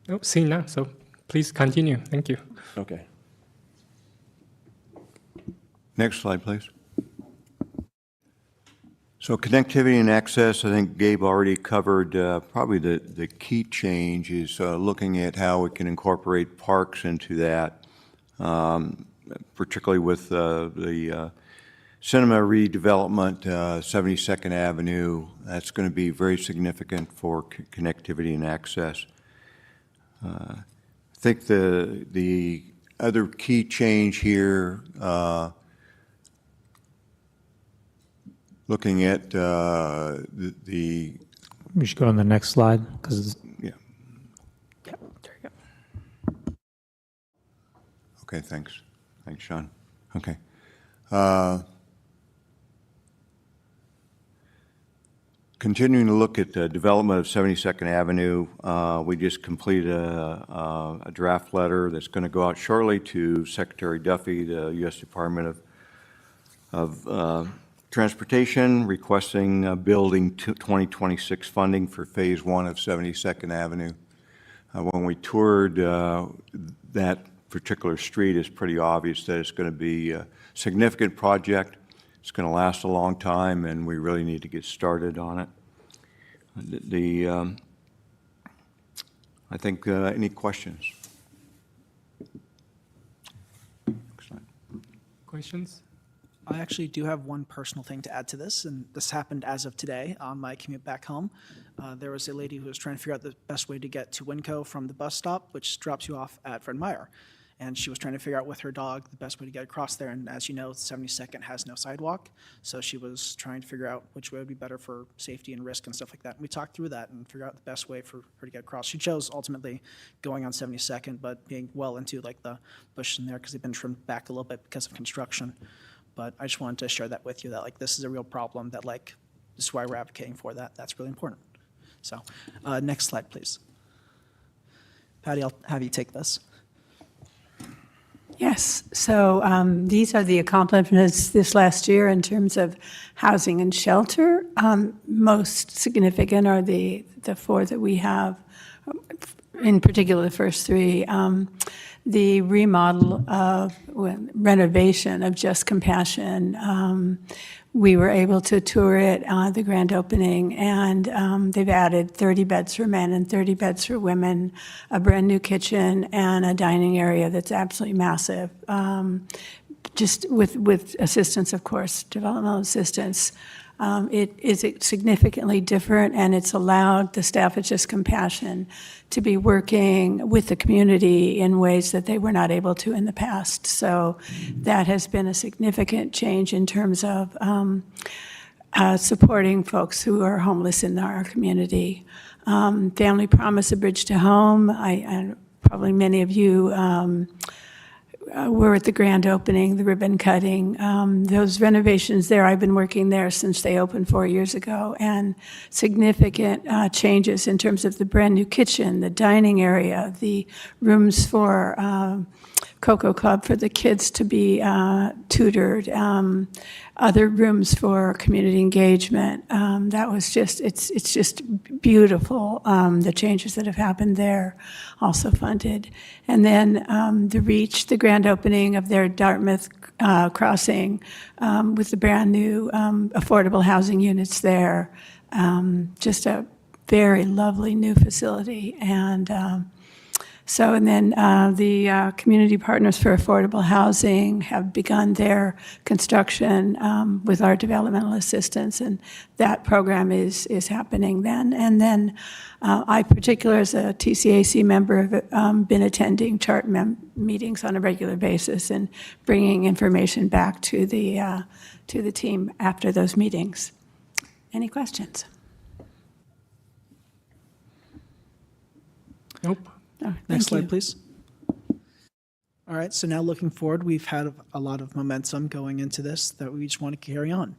Nope, see none, so please continue. Thank you. Okay. Next slide, please. So connectivity and access, I think Gabe already covered probably the key change is looking at how we can incorporate parks into that, particularly with the cinema redevelopment, 72nd Avenue. That's going to be very significant for connectivity and access. I think the other key change here, looking at the We should go on the next slide because yeah. Okay, thanks. Thanks, Sean. Okay. Continuing to look at the development of 72nd Avenue, we just completed a draft letter that's going to go out shortly to Secretary Duffy, the U.S. Department of Transportation requesting building 2026 funding for Phase 1 of 72nd Avenue. When we toured that particular street, it's pretty obvious that it's going to be a significant project. It's going to last a long time, and we really need to get started on it. I think, any questions? Questions? I actually do have one personal thing to add to this, and this happened as of today on my commute back home. There was a lady who was trying to figure out the best way to get to Winco from the bus stop, which drops you off at Fred Meyer. And she was trying to figure out with her dog the best way to get across there. And as you know, 72nd has no sidewalk. So she was trying to figure out which way would be better for safety and risk and stuff like that. And we talked through that and figured out the best way for her to get across. She chose ultimately going on 72nd, but being well into like the bush in there because they've been trimmed back a little bit because of construction. But I just wanted to share that with you that like this is a real problem that like this is why we're advocating for that. That's really important. So next slide, please. Patty, I'll have you take this. Yes, so these are the accomplishments this last year in terms of housing and shelter. Most significant are the four that we have, in particular the first three. The remodel of renovation of Just Compassion. We were able to tour it at the grand opening, and they've added 30 beds for men and 30 beds for women, a brand new kitchen, and a dining area that's absolutely massive. Just with assistance, of course, developmental assistance. It is significantly different, and it's allowed the staff at Just Compassion to be working with the community in ways that they were not able to in the past. So that has been a significant change in terms of supporting folks who are homeless in our community. Family Promise, A Bridge to Home. Probably many of you were at the grand opening, the ribbon cutting. Those renovations there, I've been working there since they opened 4 years ago, and significant changes in terms of the brand new kitchen, the dining area, the rooms for Cocoa Club for the kids to be tutored, other rooms for community engagement. That was just, it's just beautiful, the changes that have happened there, also funded. And then the Reach, the grand opening of their Dartmouth crossing with the brand new affordable housing units there. Just a very lovely new facility. And then the Community Partners for Affordable Housing have begun their construction with our developmental assistance, and that program is happening then. And then I, particularly as a TCAC member, have been attending chart meetings on a regular basis and bringing information back to the team after those meetings. Any questions? Nope. Oh, Next slide, you. please. All right, so now looking forward, we've had a lot of momentum going into this that we just want to carry on.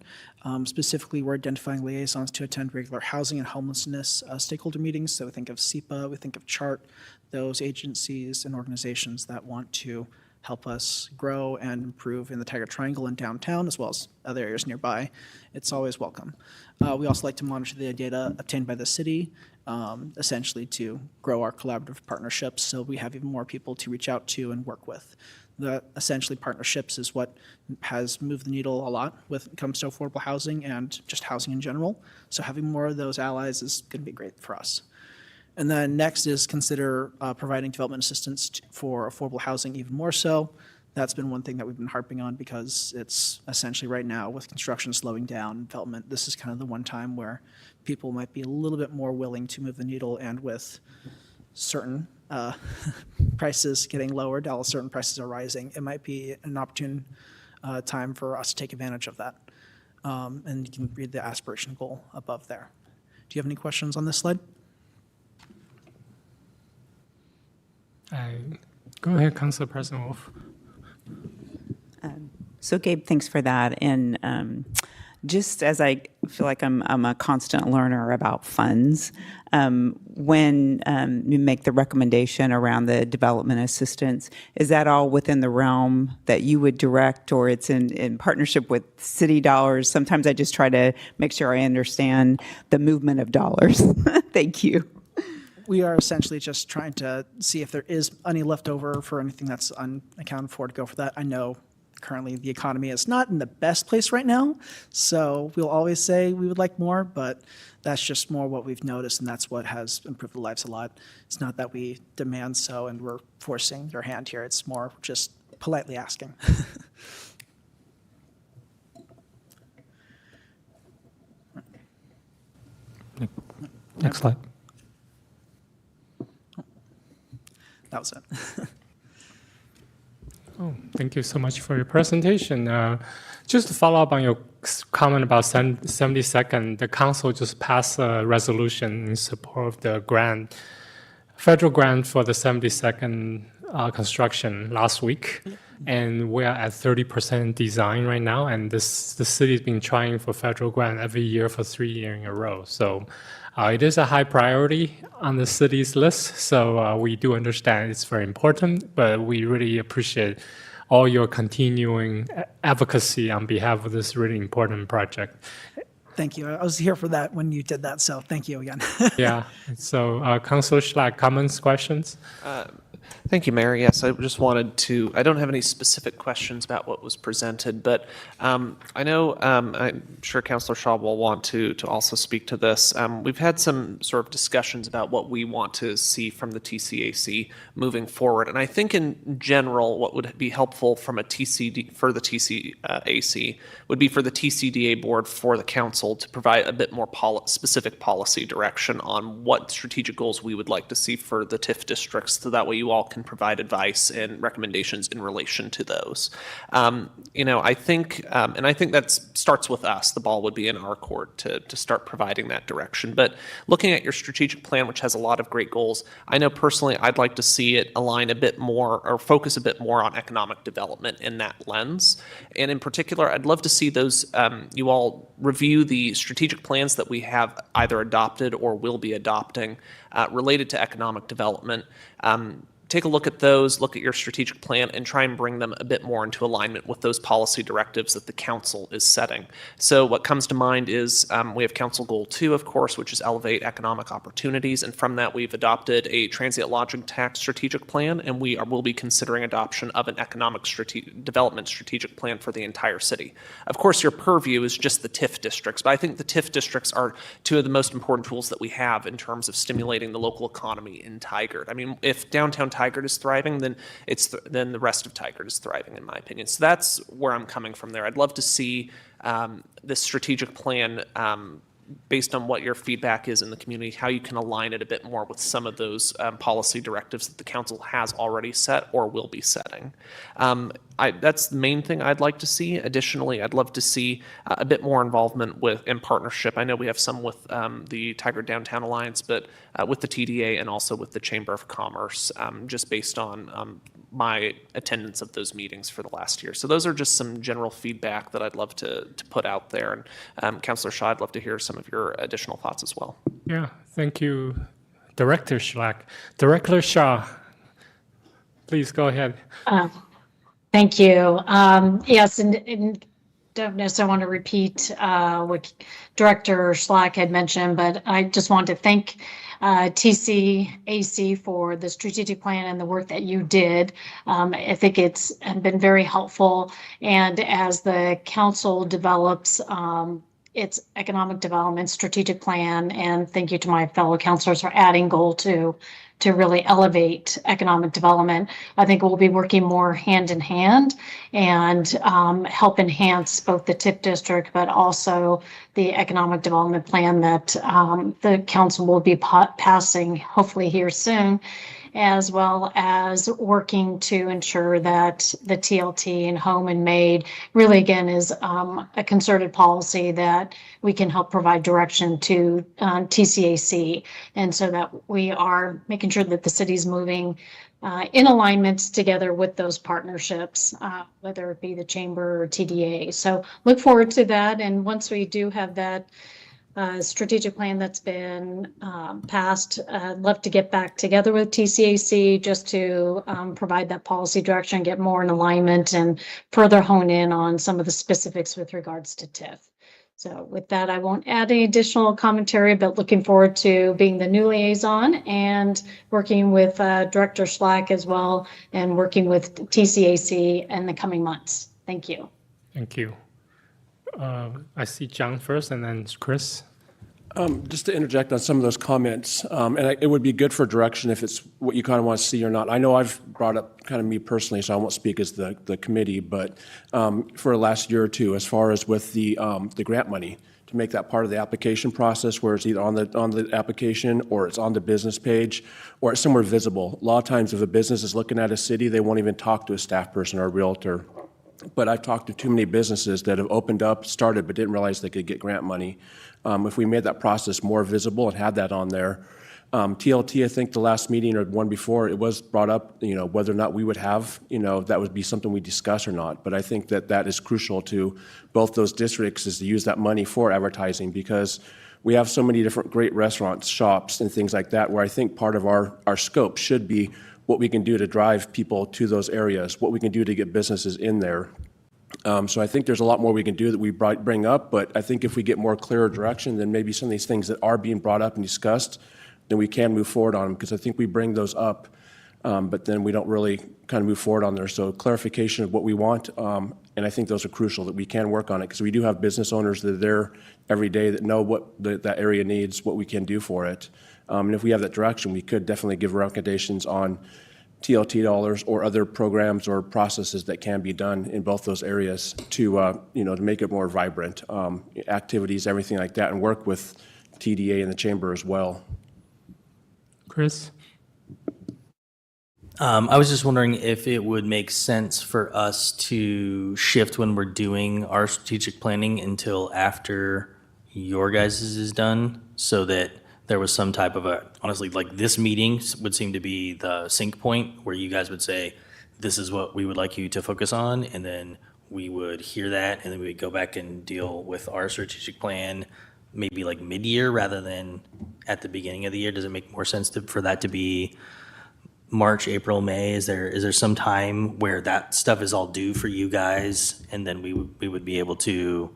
Specifically, we're identifying liaisons to attend regular housing and homelessness stakeholder meetings. So we think of SEPA, we think of CHART, those agencies and organizations that want to help us grow and improve in the Tiger Triangle and downtown, as well as other areas nearby. It's always welcome. We also like to monitor the data obtained by the city, essentially to grow our collaborative partnerships so we have even more people to reach out to and work with. Essentially, partnerships is what has moved the needle a lot when it comes to affordable housing and just housing in general. So having more of those allies is going to be great for us. And then next is consider providing development assistance for affordable housing even more so. That's been one thing that we've been harping on because it's essentially right now with construction slowing down, development, this is kind of the one time where people might be a little bit more willing to move the needle, and with certain prices getting lowered, while certain prices are rising, it might be an opportune time for us to take advantage of that. And you can read the aspiration goal above there. Do you have any questions on this slide? Go ahead, Council President Wolf. So Gabe, thanks for that. And just as I feel like I'm a constant learner about funds, when you make the recommendation around the development assistance, is that all within the realm that you would direct, or it's in partnership with city dollars? Sometimes I just try to make sure I understand the movement of dollars. Thank you. We are essentially just trying to see if there is any leftover for anything that's unaccounted for to go for that. I know currently the economy is not in the best place right now, so we'll always say we would like more, but that's just more what we've noticed, and that's what has improved the lives a lot. It's not that we demand so and we're forcing their hand here. It's more just politely asking. Next slide. That was it. Oh, thank you so much for your presentation. Just to follow up on your comment about 72nd, the council just passed a resolution in support of the grant, federal grant for the 72nd construction last week. And we are at 30% design right now. And the city's been trying for federal grant every year for 3 years in a row. So it is a high priority on the city's list. So we do understand it's very important, but we really appreciate all your continuing advocacy on behalf of this really important project. Thank you. I was here for that when you did that, so thank you again. Yeah. So Councilor Schlack, comments, questions? Thank you, Mayor. Yes, I just wanted to, I don't have any specific questions about what was presented, but I know, I'm sure Councilor Shaw will want to also speak to this. We've had some sort of discussions about what we want to see from the TCAC moving forward. And I think in general, what would be helpful from a TCD, for the TCAC would be for the TCDA board for the council to provide a bit more specific policy direction on what strategic goals we would like to see for the TIF districts, so that way you all can provide advice and recommendations in relation to those. I think, and I think that starts with us. The ball would be in our court to start providing that direction. But looking at your strategic plan, which has a lot of great goals, I know personally I'd like to see it align a bit more or focus a bit more on economic development in that lens. And in particular, I'd love to see those, you all review the strategic plans that we have either adopted or will be adopting related to economic development. Take a look at those, look at your strategic plan, and try and bring them a bit more into alignment with those policy directives that the council is setting. So what comes to mind is we have Council Goal 2, of course, which is elevate economic opportunities. And from that, we've adopted a transient lodging tax strategic plan, and we will be considering adoption of an economic development strategic plan for the entire city. Of course, your purview is just the TIF districts, but I think the TIF districts are two of the most important tools that we have in terms of stimulating the local economy in Tigard. I mean, if downtown Tigard is thriving, then then the rest of Tigard is thriving, in my opinion. So that's where I'm coming from there. I'd love to see this strategic plan based on what your feedback is in the community, how you can align it a bit more with some of those policy directives that the council has already set or will be setting. That's the main thing I'd like to see. Additionally, I'd love to see a bit more involvement in partnership. I know we have some with the Tigard Downtown Alliance, but with the TDA and also with the Chamber of Commerce, just based on my attendance of those meetings for the last year. So those are just some general feedback that I'd love to put out there. And Councilor Shaw, I'd love to hear some of your additional thoughts as well. Yeah, thank you, Director Schlack. Director Shaw, please go ahead. Thank you. Yes, and don't necessarily want to repeat what Director Schlack had mentioned, but I just want to thank TCAC for the strategic plan and the work that you did. I think it's been very helpful. And as the council develops its economic development strategic plan, and thank you to my fellow councilors for adding goal 2 to really elevate economic development. I think we'll be working more hand in hand and help enhance both the TIF district, but also the economic development plan that the council will be passing hopefully here soon, as well as working to ensure that the TLT and home and made really, again, is a concerted policy that we can help provide direction to TCAC. And so that we are making sure that the city's moving in alignment together with those partnerships, whether it be the chamber or TDA. So look forward to that. And once we do have that strategic plan that's been passed. I'd love to get back together with TCAC just to provide that policy direction, get more in alignment, and further hone in on some of the specifics with regards to TIF. So with that, I won't add any additional commentary, but looking forward to being the new liaison and working with Director Schlack as well, and working with TCAC in the coming months. Thank you. Thank you. I see John first and then Chris. Just to interject on some of those comments, it would be good for direction if it's what you kind of want to see or not. I know I've brought up kind of me personally, so I won't speak as the committee, but for the last year or two, as far as with the grant money, to make that part of the application process where it's either on the application or it's on the business page or it's somewhere visible. A lot of times if a business is looking at a city, they won't even talk to a staff person or a realtor. But I've talked to too many businesses that have opened up, started, but didn't realize they could get grant money. If we made that process more visible and had that on there. TLT, I think the last meeting or one before, it was brought up, whether or not we would have, that would be something we discuss or not. But I think that is crucial to both those districts, is to use that money for advertising, because we have so many different great restaurants, shops, and things like that, where I think part of our scope should be what we can do to drive people to those areas, what we can do to get businesses in there. So I think there's a lot more we can do that we bring up, but I think if we get more clearer direction, then maybe some of these things that are being brought up and discussed, then we can move forward on them, because I think we bring those up, but then we don't really kind of move forward on there. So clarification of what we want, and I think those are crucial, that we can work on it, because we do have business owners that are there every day that know what that area needs, what we can do for it. And if we have that direction, we could definitely give recommendations on TLT dollars or other programs or processes that can be done in both those areas to, to make it more vibrant, activities, everything like that, and work with TDA and the chamber as well. Chris? I was just wondering if it would make sense for us to shift when we're doing our strategic planning until after your guys' is done, so that there was some type of honestly, like this meeting would seem to be the sync point where you guys would say, this is what we would like you to focus on, and then we would hear that, and then we would go back and deal with our strategic plan, maybe like mid-year rather than at the beginning of the year. Does it make more sense for that to be March, April, May? Is there some time where that stuff is all due for you guys, and then we would be able to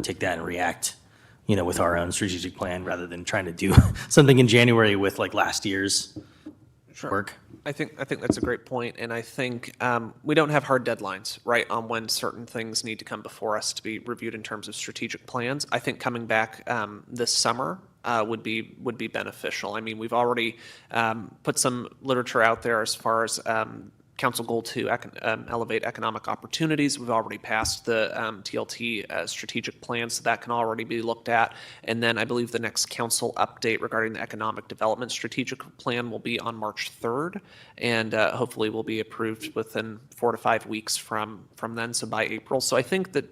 take that and react, with our own strategic plan, rather than trying to do something in January with like last year's work? I think that's a great point, and I think we don't have hard deadlines, right, on when certain things need to come before us to be reviewed in terms of strategic plans. I think coming back this summer would be beneficial. I mean, we've already put some literature out there as far as council goal to elevate economic opportunities. We've already passed the TLT strategic plan, so that can already be looked at. And then I believe the next council update regarding the economic development strategic plan will be on March 3rd, and hopefully will be approved within 4 to 5 weeks from then, so by April. So I think that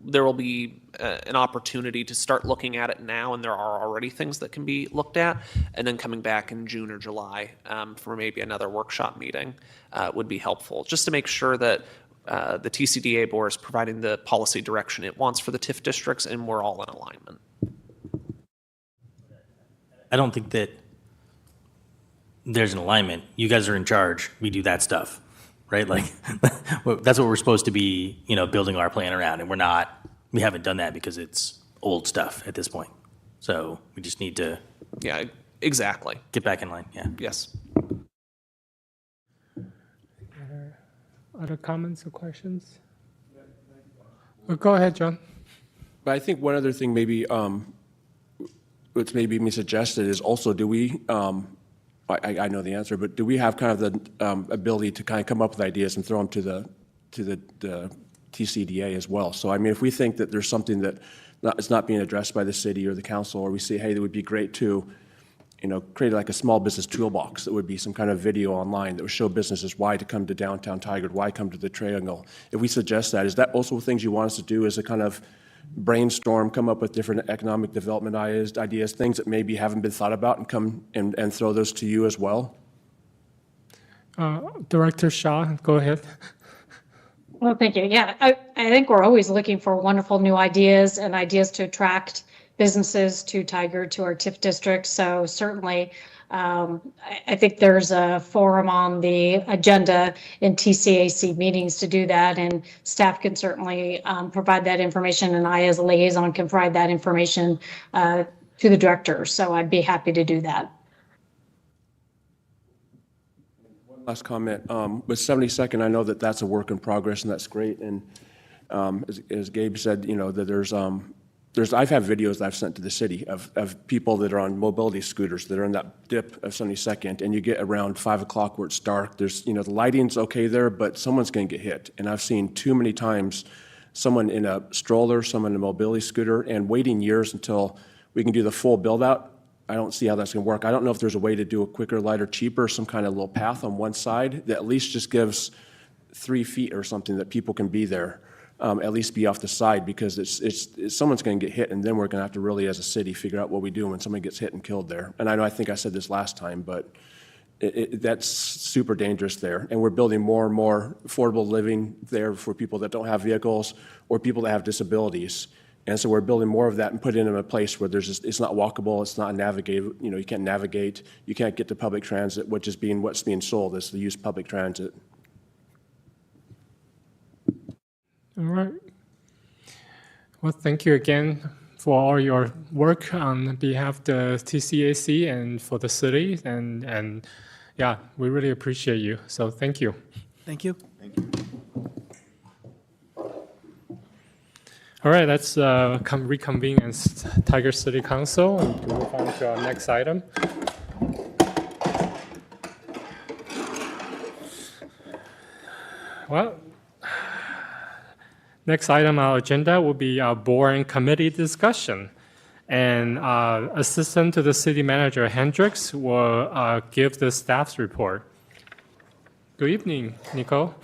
there will be an opportunity to start looking at it now, and there are already things that can be looked at, and then coming back in June or July for maybe another workshop meeting would be helpful, just to make sure that the TCDA board is providing the policy direction it wants for the TIF districts, and we're all in alignment. I don't think that there's an alignment. You guys are in charge. We do that stuff, right? Like that's what we're supposed to be, building our plan around, and we're not. We haven't done that because it's old stuff at this point. So we just need to. Yeah, exactly. Get back in line. Yeah. Yes. Other comments or questions? Go ahead, John. But I think one other thing maybe, which maybe me suggested, is also, do we, I know the answer, but do we have kind of the ability to kind of come up with ideas and throw them to the TCDA as well? So I mean, if we think that there's something that is not being addressed by the city or the council, or we say, hey, that would be great to, create like a small business toolbox that would be some kind of video online that would show businesses why to come to downtown Tigard, why come to the Triangle. If we suggest that, is that also things you want us to do, as a kind of brainstorm, come up with different economic development ideas, things that maybe haven't been thought about, and come and throw those to you as well? Director Shaw, go ahead. Well, thank you. Yeah, I think we're always looking for wonderful new ideas and ideas to attract businesses to Tigard, to our TIF district. So certainly, I think there's a forum on the agenda in TCAC meetings to do that, and staff can certainly provide that information, and I, as a liaison, can provide that information to the director. So I'd be happy to do that. Last comment, with 72nd, I know that that's a work in progress, and that's great. And as Gabe said, you know, that I've had videos that I've sent to the city of people that are on mobility scooters that are in that dip of 72nd, and you get around 5 o'clock where it's dark. There's, you know, the lighting's okay there, but someone's going to get hit. And I've seen too many times someone in a stroller, someone in a mobility scooter, and waiting years until we can do the full build out. I don't see how that's going to work. I don't know if there's a way to do a quicker, lighter, cheaper, some kind of little path on one side that at least just gives 3 feet or something that people can be there, at least be off the side, because it's someone's going to get hit, and then we're going to have to really, as a city, figure out what we do when somebody gets hit and killed there. And I think I said this last time, but that's super dangerous there. And we're building more and more affordable living there for people that don't have vehicles or people that have disabilities. And so we're building more of that and putting it in a place where it's not walkable, it's not navigate. You know, you can't navigate, you can't get to public transit, which is what's being sold is the use of public transit. All right. Well, thank you again for all your work on behalf of the TCAC and for the city. And yeah, we really appreciate you. So thank you. Thank you. Thank you. All right, let's reconvene as Tigard City Council and move on to our next item. Well, next item on our agenda will be our board and committee discussion. And Assistant to the City Manager Hendricks will give the staff's report. Good evening, Nicole.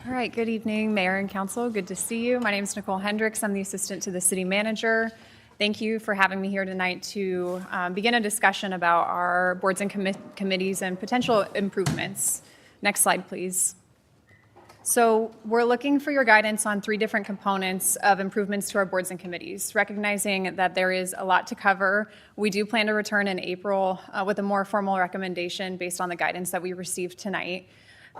All right, good evening, Mayor and Council. Good to see you. My name is Nicole Hendricks. I'm the Assistant to the City Manager. Thank you for having me here tonight to begin a discussion about our boards and committees and potential improvements. Next slide, please. So we're looking for your guidance on 3 different components of improvements to our boards and committees. Recognizing that there is a lot to cover, we do plan to return in April with a more formal recommendation based on the guidance that we received tonight.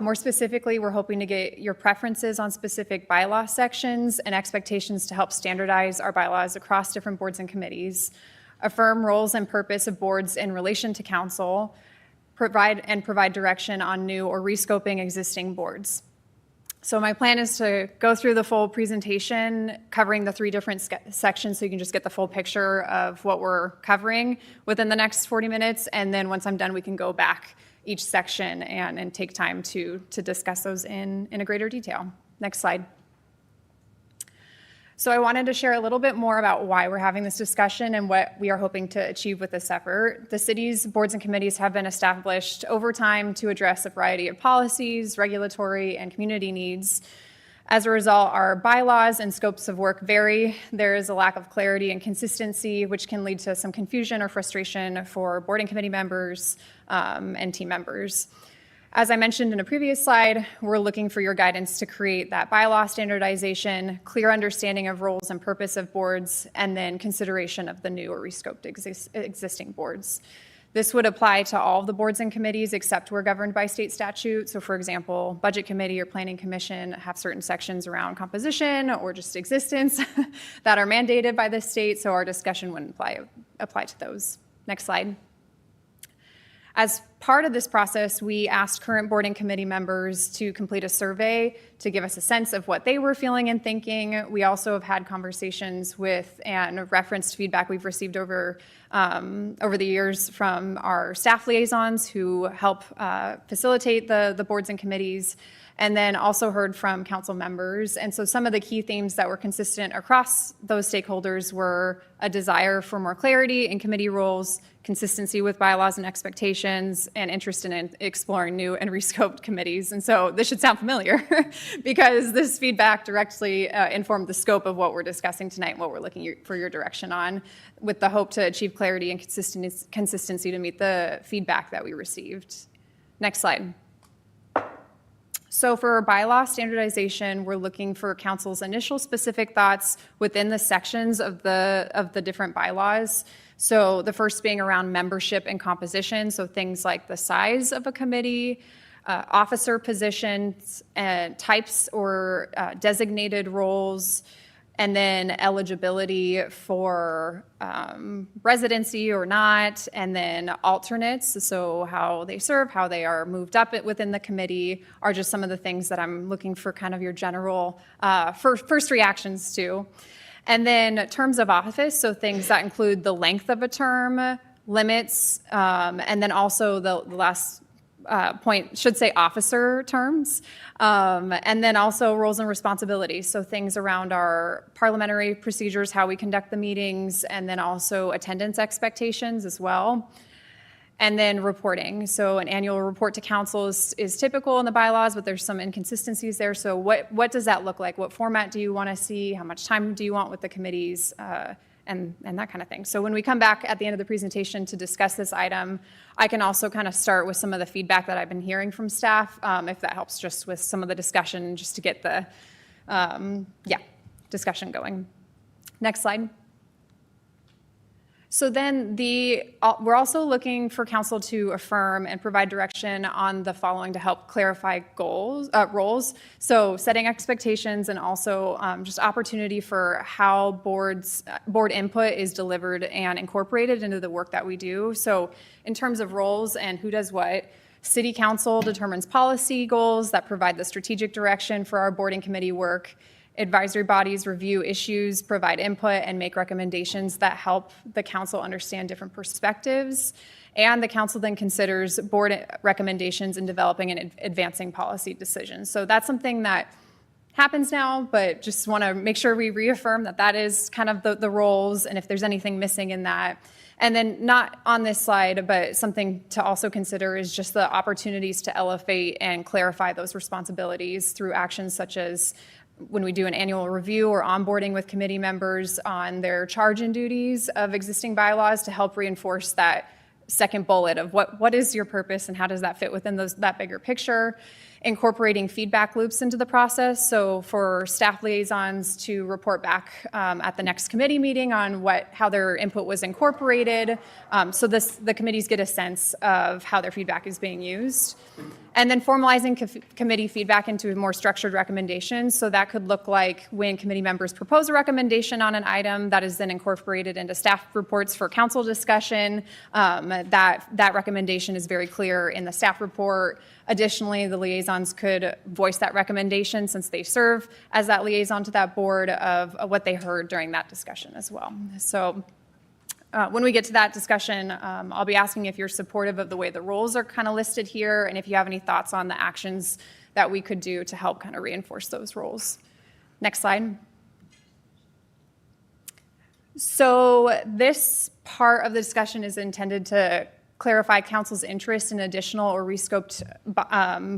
More specifically, we're hoping to get your preferences on specific bylaw sections and expectations to help standardize our bylaws across different boards and committees, affirm roles and purpose of boards in relation to council, provide direction on new or rescoping existing boards. So my plan is to go through the full presentation, covering the 3 different sections so you can just get the full picture of what we're covering within the next 40 minutes. And then once I'm done, we can go back each section and take time to discuss those in a greater detail. Next slide. So I wanted to share a little bit more about why we're having this discussion and what we are hoping to achieve with this effort. The city's boards and committees have been established over time to address a variety of policies, regulatory, and community needs. As a result, our bylaws and scopes of work vary. There is a lack of clarity and consistency, which can lead to some confusion or frustration for board and committee members and team members. As I mentioned in a previous slide, we're looking for your guidance to create that bylaw standardization, clear understanding of roles and purpose of boards, and then consideration of the new or rescoped existing boards. This would apply to all of the boards and committees except we're governed by state statute. So for example, Budget Committee or Planning Commission have certain sections around composition or just existence that are mandated by the state, so our discussion wouldn't apply to those. Next slide. As part of this process, we asked current board and committee members to complete a survey to give us a sense of what they were feeling and thinking. We also have had conversations with and referenced feedback we've received over the years from our staff liaisons who help facilitate the boards and committees, and then also heard from council members. And so some of the key themes that were consistent across those stakeholders were a desire for more clarity in committee roles, consistency with bylaws and expectations, and interest in exploring new and rescoped committees. And so this should sound familiar because this feedback directly informed the scope of what we're discussing tonight and what we're looking for your direction on, with the hope to achieve clarity and consistency to meet the feedback that we received. Next slide. So for bylaw standardization, we're looking for council's initial specific thoughts within the sections of the different bylaws. So the first being around membership and composition, so things like the size of a committee, officer positions, and types or designated roles, and then eligibility for residency or not, and then alternates, so how they serve, how they are moved up within the committee are just some of the things that I'm looking for kind of your general first reactions to. And then terms of office, so things that include the length of a term, limits, and then also the last point should say officer terms, and then also roles and responsibilities, so things around our parliamentary procedures, how we conduct the meetings, and then also attendance expectations as well. And then reporting, so an annual report to council is typical in the bylaws, but there's some inconsistencies there. So what does that look like? What format do you want to see? How much time do you want with the committees? And that kind of thing. So when we come back at the end of the presentation to discuss this item, I can also kind of start with some of the feedback that I've been hearing from staff, if that helps just with some of the discussion, just to get the discussion going. Next slide. So then we're also looking for council to affirm and provide direction on the following to help clarify roles. So setting expectations and also just opportunity for how board input is delivered and incorporated into the work that we do. So in terms of roles and who does what, City Council determines policy goals that provide the strategic direction for our board and committee work. Advisory bodies review issues, provide input, and make recommendations that help the council understand different perspectives. And the council then considers board recommendations in developing and advancing policy decisions. So that's something that happens now, but just want to make sure we reaffirm that that is kind of the roles, and if there's anything missing in that. And then not on this slide, but something to also consider is just the opportunities to elevate and clarify those responsibilities through actions such as when we do an annual review or onboarding with committee members on their charge and duties of existing bylaws to help reinforce that second bullet of what is your purpose and how does that fit within that bigger picture. Incorporating feedback loops into the process. So for staff liaisons to report back at the next committee meeting on how their input was incorporated. So the committees get a sense of how their feedback is being used. And then formalizing committee feedback into more structured recommendations. So that could look like when committee members propose a recommendation on an item that is then incorporated into staff reports for council discussion. That recommendation is very clear in the staff report. Additionally, the liaisons could voice that recommendation since they serve as that liaison to that board of what they heard during that discussion as well. So when we get to that discussion, I'll be asking if you're supportive of the way the roles are kind of listed here, and if you have any thoughts on the actions that we could do to help kind of reinforce those roles. Next slide. So this part of the discussion is intended to clarify council's interest in additional or rescoped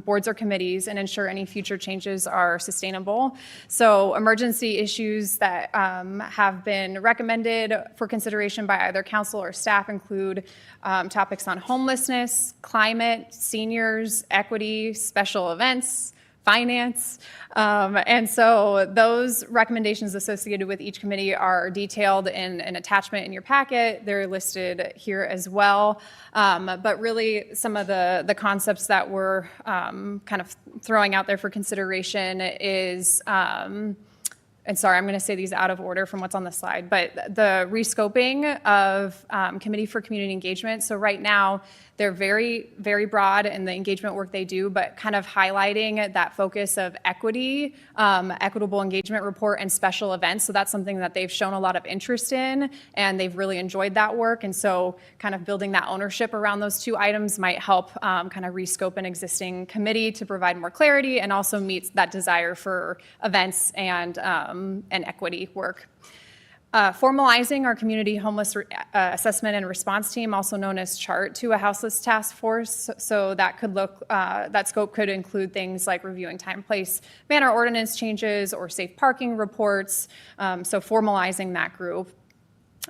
boards or committees and ensure any future changes are sustainable. So emergency issues that have been recommended for consideration by either council or staff include topics on homelessness, climate, seniors, equity, special events, finance. And so those recommendations associated with each committee are detailed in an attachment in your packet. They're listed here as well. But really some of the concepts that we're kind of throwing out there for consideration is, and sorry, I'm going to say these out of order from what's on the slide, but the rescoping of Committee for Community Engagement. So right now, they're very, very broad in the engagement work they do, but kind of highlighting that focus of equity, equitable engagement report, and special events. So that's something that they've shown a lot of interest in, and they've really enjoyed that work. And so kind of building that ownership around those two items might help kind of rescope an existing committee to provide more clarity and also meets that desire for events and equity work. Formalizing our community homeless assessment and response team, also known as CHART, to a houseless task force. So that could that scope could include things like reviewing time, place, manner ordinance changes or safe parking reports. So formalizing that group.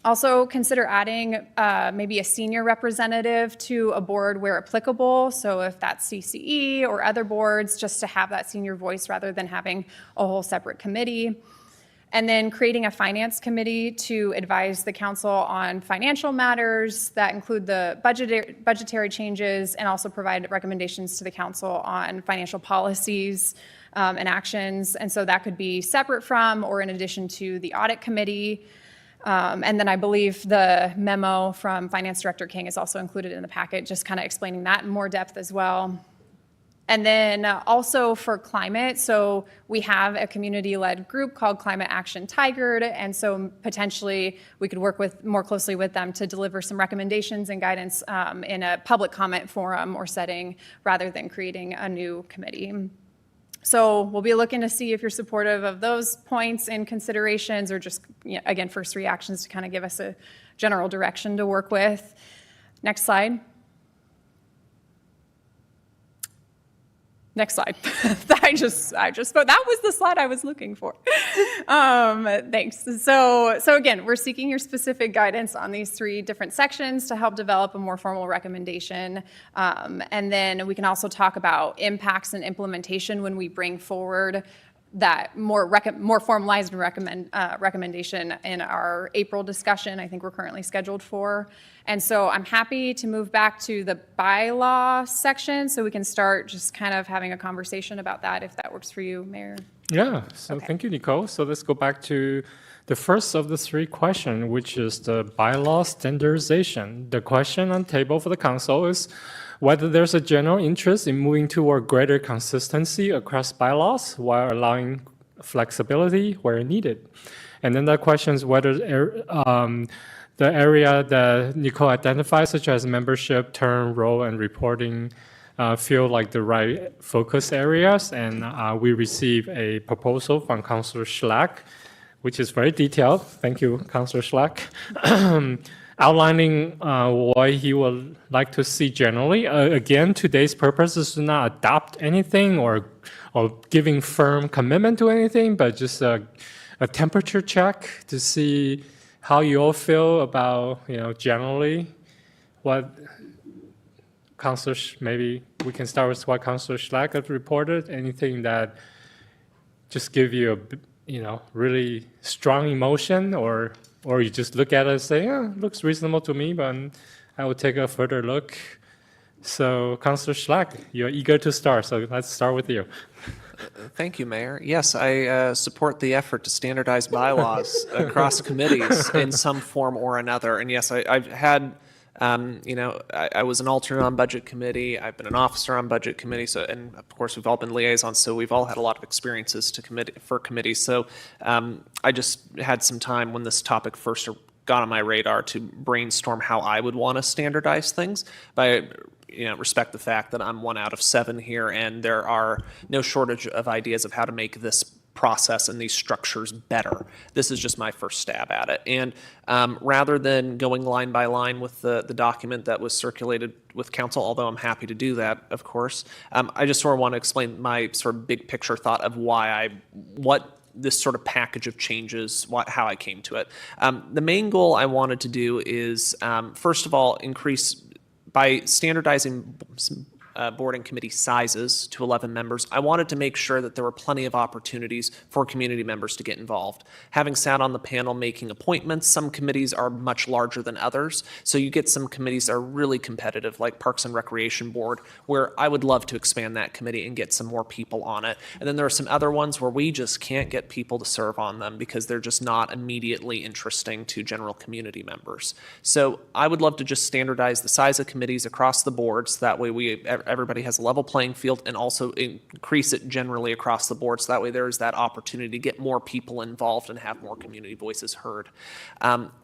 Also consider adding maybe a senior representative to a board where applicable. So if that's CCE or other boards, just to have that senior voice rather than having a whole separate committee. And then creating a finance committee to advise the council on financial matters that include the budgetary changes and also provide recommendations to the council on financial policies and actions. And so that could be separate from or in addition to the audit committee. And then I believe the memo from Finance Director King is also included in the packet, just kind of explaining that in more depth as well. And then also for climate, so we have a community-led group called Climate Action Tigard, and so potentially we could work more closely with them to deliver some recommendations and guidance in a public comment forum or setting rather than creating a new committee. So we'll be looking to see if you're supportive of those points and considerations, or just, again, first reactions to kind of give us a general direction to work with. Next slide. Next slide. I just that was the slide I was looking for. Thanks. So again, we're seeking your specific guidance on these 3 different sections to help develop a more formal recommendation. And then we can also talk about impacts and implementation when we bring forward that more formalized recommendation in our April discussion. I think we're currently scheduled for. And so I'm happy to move back to the bylaw section so we can start just kind of having a conversation about that, if that works for you, Mayor. Yeah, so Thank you, Nicole. So let's go back to the first of the 3 questions, which is the bylaw standardization. The question on the table for the council is whether there's a general interest in moving toward greater consistency across bylaws while allowing flexibility where needed. And then the question is whether the area that Nicole identified, such as membership, term, role, and reporting, feel like the right focus areas. And we received a proposal from Councillor Schlack, which is very detailed. Thank you, Councillor Schlack. Outlining what he would like to see generally. Again, today's purpose is to not adopt anything or giving firm commitment to anything, but just a temperature check to see how you all feel about, generally what Councillor, maybe we can start with what Councillor Schlack has reported. Anything that just give you a, really strong emotion, or you just look at it and say, yeah, it looks reasonable to me, but I will take a further look. So, Councillor Schlack, you're eager to start, so let's start with you. Thank you, Mayor. Yes, I support the effort to standardize bylaws across committees in some form or another. And yes, I've had, I was an alternate on Budget Committee. I've been an officer on Budget Committee. So, and of course, we've all been liaisons, so we've all had a lot of experiences for committees. So I just had some time when this topic first got on my radar to brainstorm how I would want to standardize things. By respect the fact that I'm 1 out of 7 here, and there are no shortage of ideas of how to make this process and these structures better. This is just my first stab at it. And rather than going line by line with the document that was circulated with council, although I'm happy to do that, of course, I just sort of want to explain my sort of big picture thought of what this sort of package of changes, how I came to it. The main goal I wanted to do is, first of all, increase by standardizing board and committee sizes to 11 members, I wanted to make sure that there were plenty of opportunities for community members to get involved. Having sat on the panel making appointments, some committees are much larger than others, so you get some committees that are really competitive, like Parks and Recreation Board, where I would love to expand that committee and get some more people on it. And then there are some other ones where we just can't get people to serve on them because they're just not immediately interesting to general community members. So I would love to just standardize the size of committees across the board, so that way everybody has a level playing field, and also increase it generally across the board, so that way there is that opportunity to get more people involved and have more community voices heard.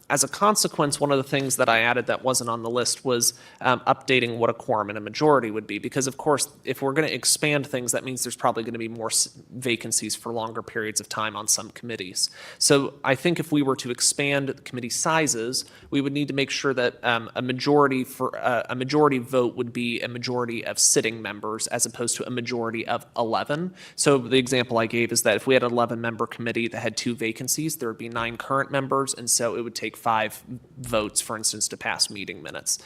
As a consequence, one of the things that I added that wasn't on the list was updating what a quorum and a majority would be, because of course, if we're going to expand things, that means there's probably going to be more vacancies for longer periods of time on some committees. So I think if we were to expand the committee sizes, we would need to make sure that a majority vote would be a majority of sitting members as opposed to a majority of 11. So the example I gave is that if we had an 11-member committee that had 2 vacancies, there would be 9 current members, and so it would take 5 votes, for instance, to pass meeting minutes.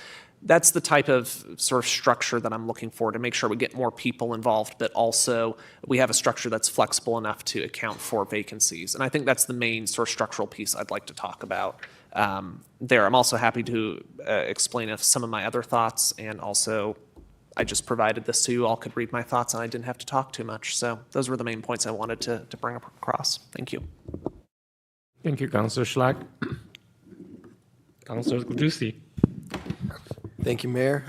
That's the type of sort of structure that I'm looking for to make sure we get more people involved, but also we have a structure that's flexible enough to account for vacancies. And I think that's the main sort of structural piece I'd like to talk about there. I'm also happy to explain some of my other thoughts, and also I just provided this so you all could read my thoughts and I didn't have to talk too much. So those were the main points I wanted to bring across. Thank you. Thank you, Councillor Schlack. Councillor Gudusi. Thank you, Mayor.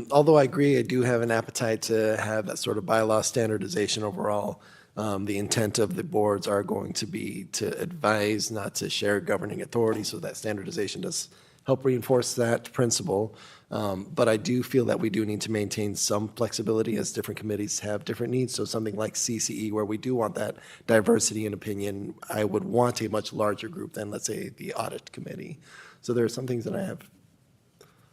Although I agree, I do have an appetite to have that sort of bylaw standardization overall. The intent of the boards are going to be to advise, not to share governing authority, so that standardization does help reinforce that principle. But I do feel that we do need to maintain some flexibility as different committees have different needs. So something like CCE, where we do want that diversity in opinion, I would want a much larger group than, let's say, the audit committee. So there are some things that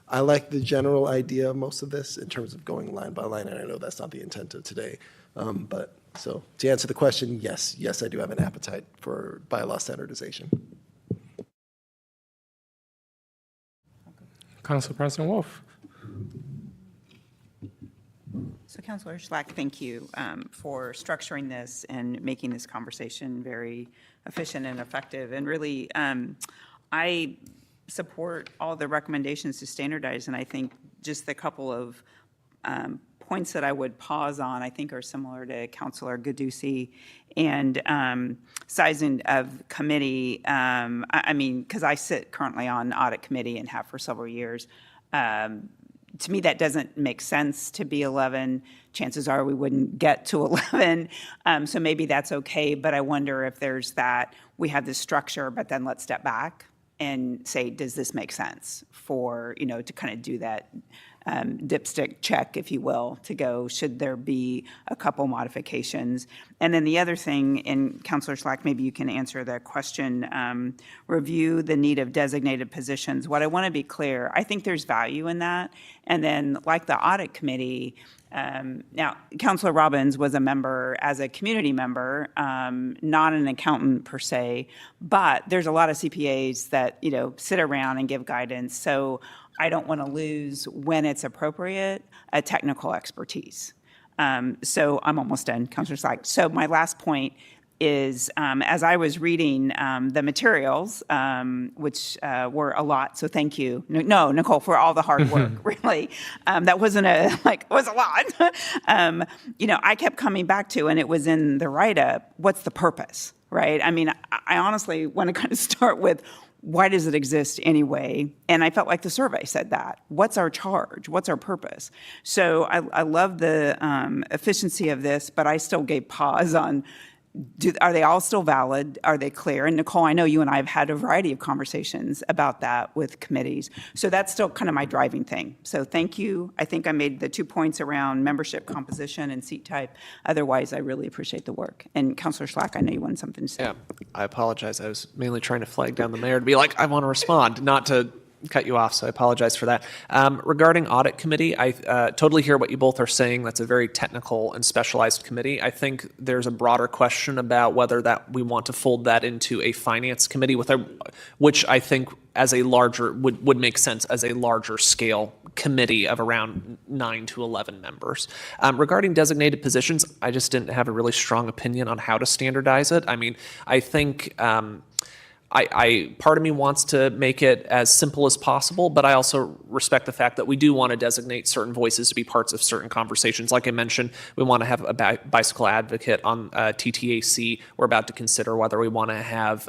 I like the general idea of most of this in terms of going line by line, and I know that's not the intent of today. But so to answer the question, yes, I do have an appetite for bylaw standardization. Council President Wolf. So Councilor Schlack, thank you for structuring this and making this conversation very efficient and effective. And really, I support all the recommendations to standardize, and I think just the couple of points that I would pause on, I think are similar to Councilor Gudusi, and sizing of committee. I mean, because I sit currently on audit committee and have for several years. To me, that doesn't make sense to be 11. Chances are we wouldn't get to 11. So maybe that's okay, but I wonder if there's that, we have this structure, but then let's step back and say, does this make sense for, to kind of do that dipstick check, if you will, to go, should there be a couple modifications? And then the other thing, and Councilor Schlack, maybe you can answer the question, review the need of designated positions. What I want to be clear, I think there's value in that. And then like the audit committee, now, Councilor Robbins was a member as a community member, not an accountant per se, but there's a lot of CPAs that, sit around and give guidance. So I don't want to lose, when it's appropriate, a technical expertise. So I'm almost done, Councilor Schlack. So my last point is, as I was reading the materials, which were a lot, so thank you. No, Nicole, for all the hard work, really. That wasn't it was a lot. I kept coming back to, and it was in the write-up, what's the purpose, right? I mean, I honestly want to kind of start with, why does it exist anyway? And I felt like the survey said that. What's our charge? What's our purpose? So I love the efficiency of this, but I still gave pause on, are they all still valid? Are they clear? And Nicole, I know you and I have had a variety of conversations about that with committees. So that's still kind of my driving thing. So thank you. I think I made the 2 points around membership composition and seat type. Otherwise, I really appreciate the work. And Councilor Schlack, I know you wanted something to say. Yeah, I apologize. I was mainly trying to flag down the mayor to be like, I want to respond, not to cut you off, so I apologize for that. Regarding audit committee, I totally hear what you both are saying. That's a very technical and specialized committee. I think there's a broader question about whether that we want to fold that into a finance committee, which I think as a larger would make sense as a larger scale committee of around 9 to 11 members. Regarding designated positions, I just didn't have a really strong opinion on how to standardize it. I mean, I think part of me wants to make it as simple as possible, but I also respect the fact that we do want to designate certain voices to be parts of certain conversations. Like I mentioned, we want to have a bicycle advocate on TTAC. We're about to consider whether we want to have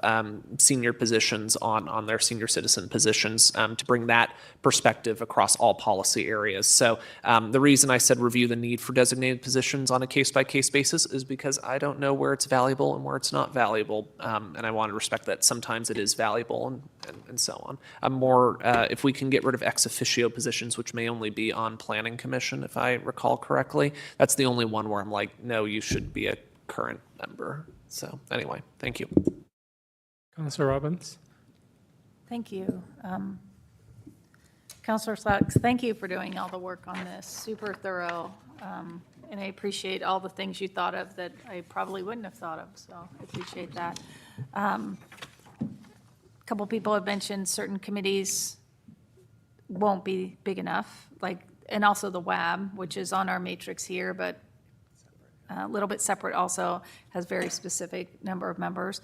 senior positions on their senior citizen positions to bring that perspective across all policy areas. So the reason I said review the need for designated positions on a case-by-case basis is because I don't know where it's valuable and where it's not valuable, and I want to respect that sometimes it is valuable and so on. I'm more, if we can get rid of ex officio positions, which may only be on Planning Commission, if I recall correctly, that's the only one where I'm like, no, you should be a current member. So anyway, thank you. Councilor Robbins. Thank you. Councilor Schlack, thank you for doing all the work on this. Super thorough. And I appreciate all the things you thought of that I probably wouldn't have thought of. So I appreciate that. couple people have mentioned certain committees won't be big enough, like, and also the WAB, which is on our matrix here, but a little bit separate also, has very specific number of members.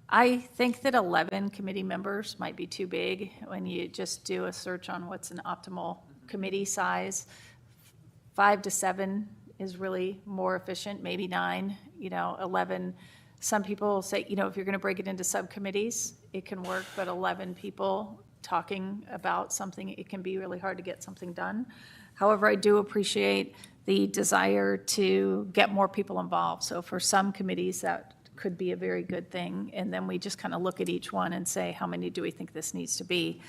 I think that 11 committee members might be too big when you just do a search on what's an optimal committee size. 5 to 7 is really more efficient, maybe 9, 11. Some people say, if you're going to break it into subcommittees, it can work, but 11 people talking about something, it can be really hard to get something done. However, I do appreciate the desire to get more people involved. So for some committees, that could be a very good thing. And then we just kind of look at each one and say, how many do we think this needs to be?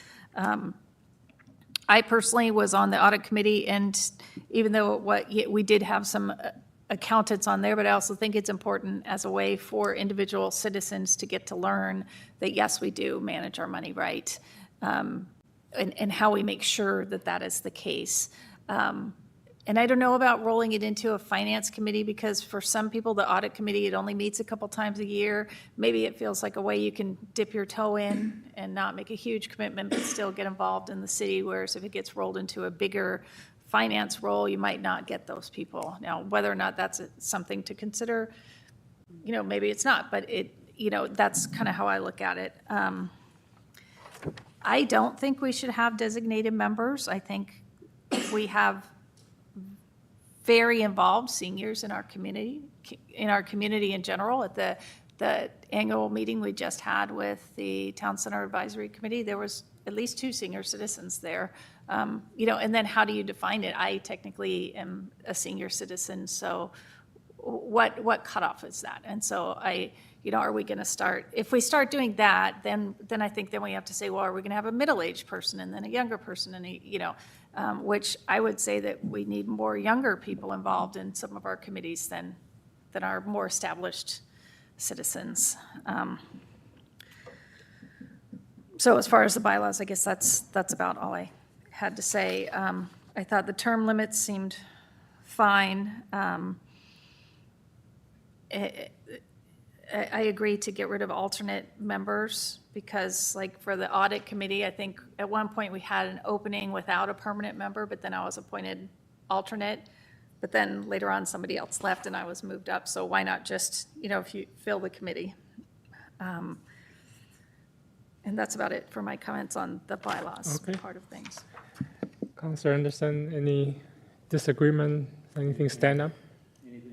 I personally was on the audit committee, and even though we did have some accountants on there, but I also think it's important as a way for individual citizens to get to learn that, yes, we do manage our money right, and how we make sure that that is the case. And I don't know about rolling it into a finance committee, because for some people, the audit committee, it only meets a couple times a year. Maybe it feels like a way you can dip your toe in and not make a huge commitment, but still get involved in the city, whereas if it gets rolled into a bigger finance role, you might not get those people. Now, whether or not that's something to consider, maybe it's not, but that's kind of how I look at it. I don't think we should have designated members. I think we have very involved seniors in our community in general. At the annual meeting we just had with the Town Center Advisory Committee, there was at least 2 senior citizens there. And then how do you define it? I technically am a senior citizen, so what cutoff is that? And so are we going to start? If we start doing that, then I think then we have to say, well, are we going to have a middle-aged person and then a younger person, and which I would say that we need more younger people involved in some of our committees than our more established citizens. So as far as the bylaws, I guess that's about all I had to say. I thought the term limits seemed fine. I agree to get rid of alternate members, because like for the audit committee, I think at one point we had an opening without a permanent member, but then I was appointed alternate. But then later on, somebody else left and I was moved up. So why not just, if you fill the committee? And that's about it for my comments on the bylaws part of things. Councilor Anderson, any disagreement? Anything stand up?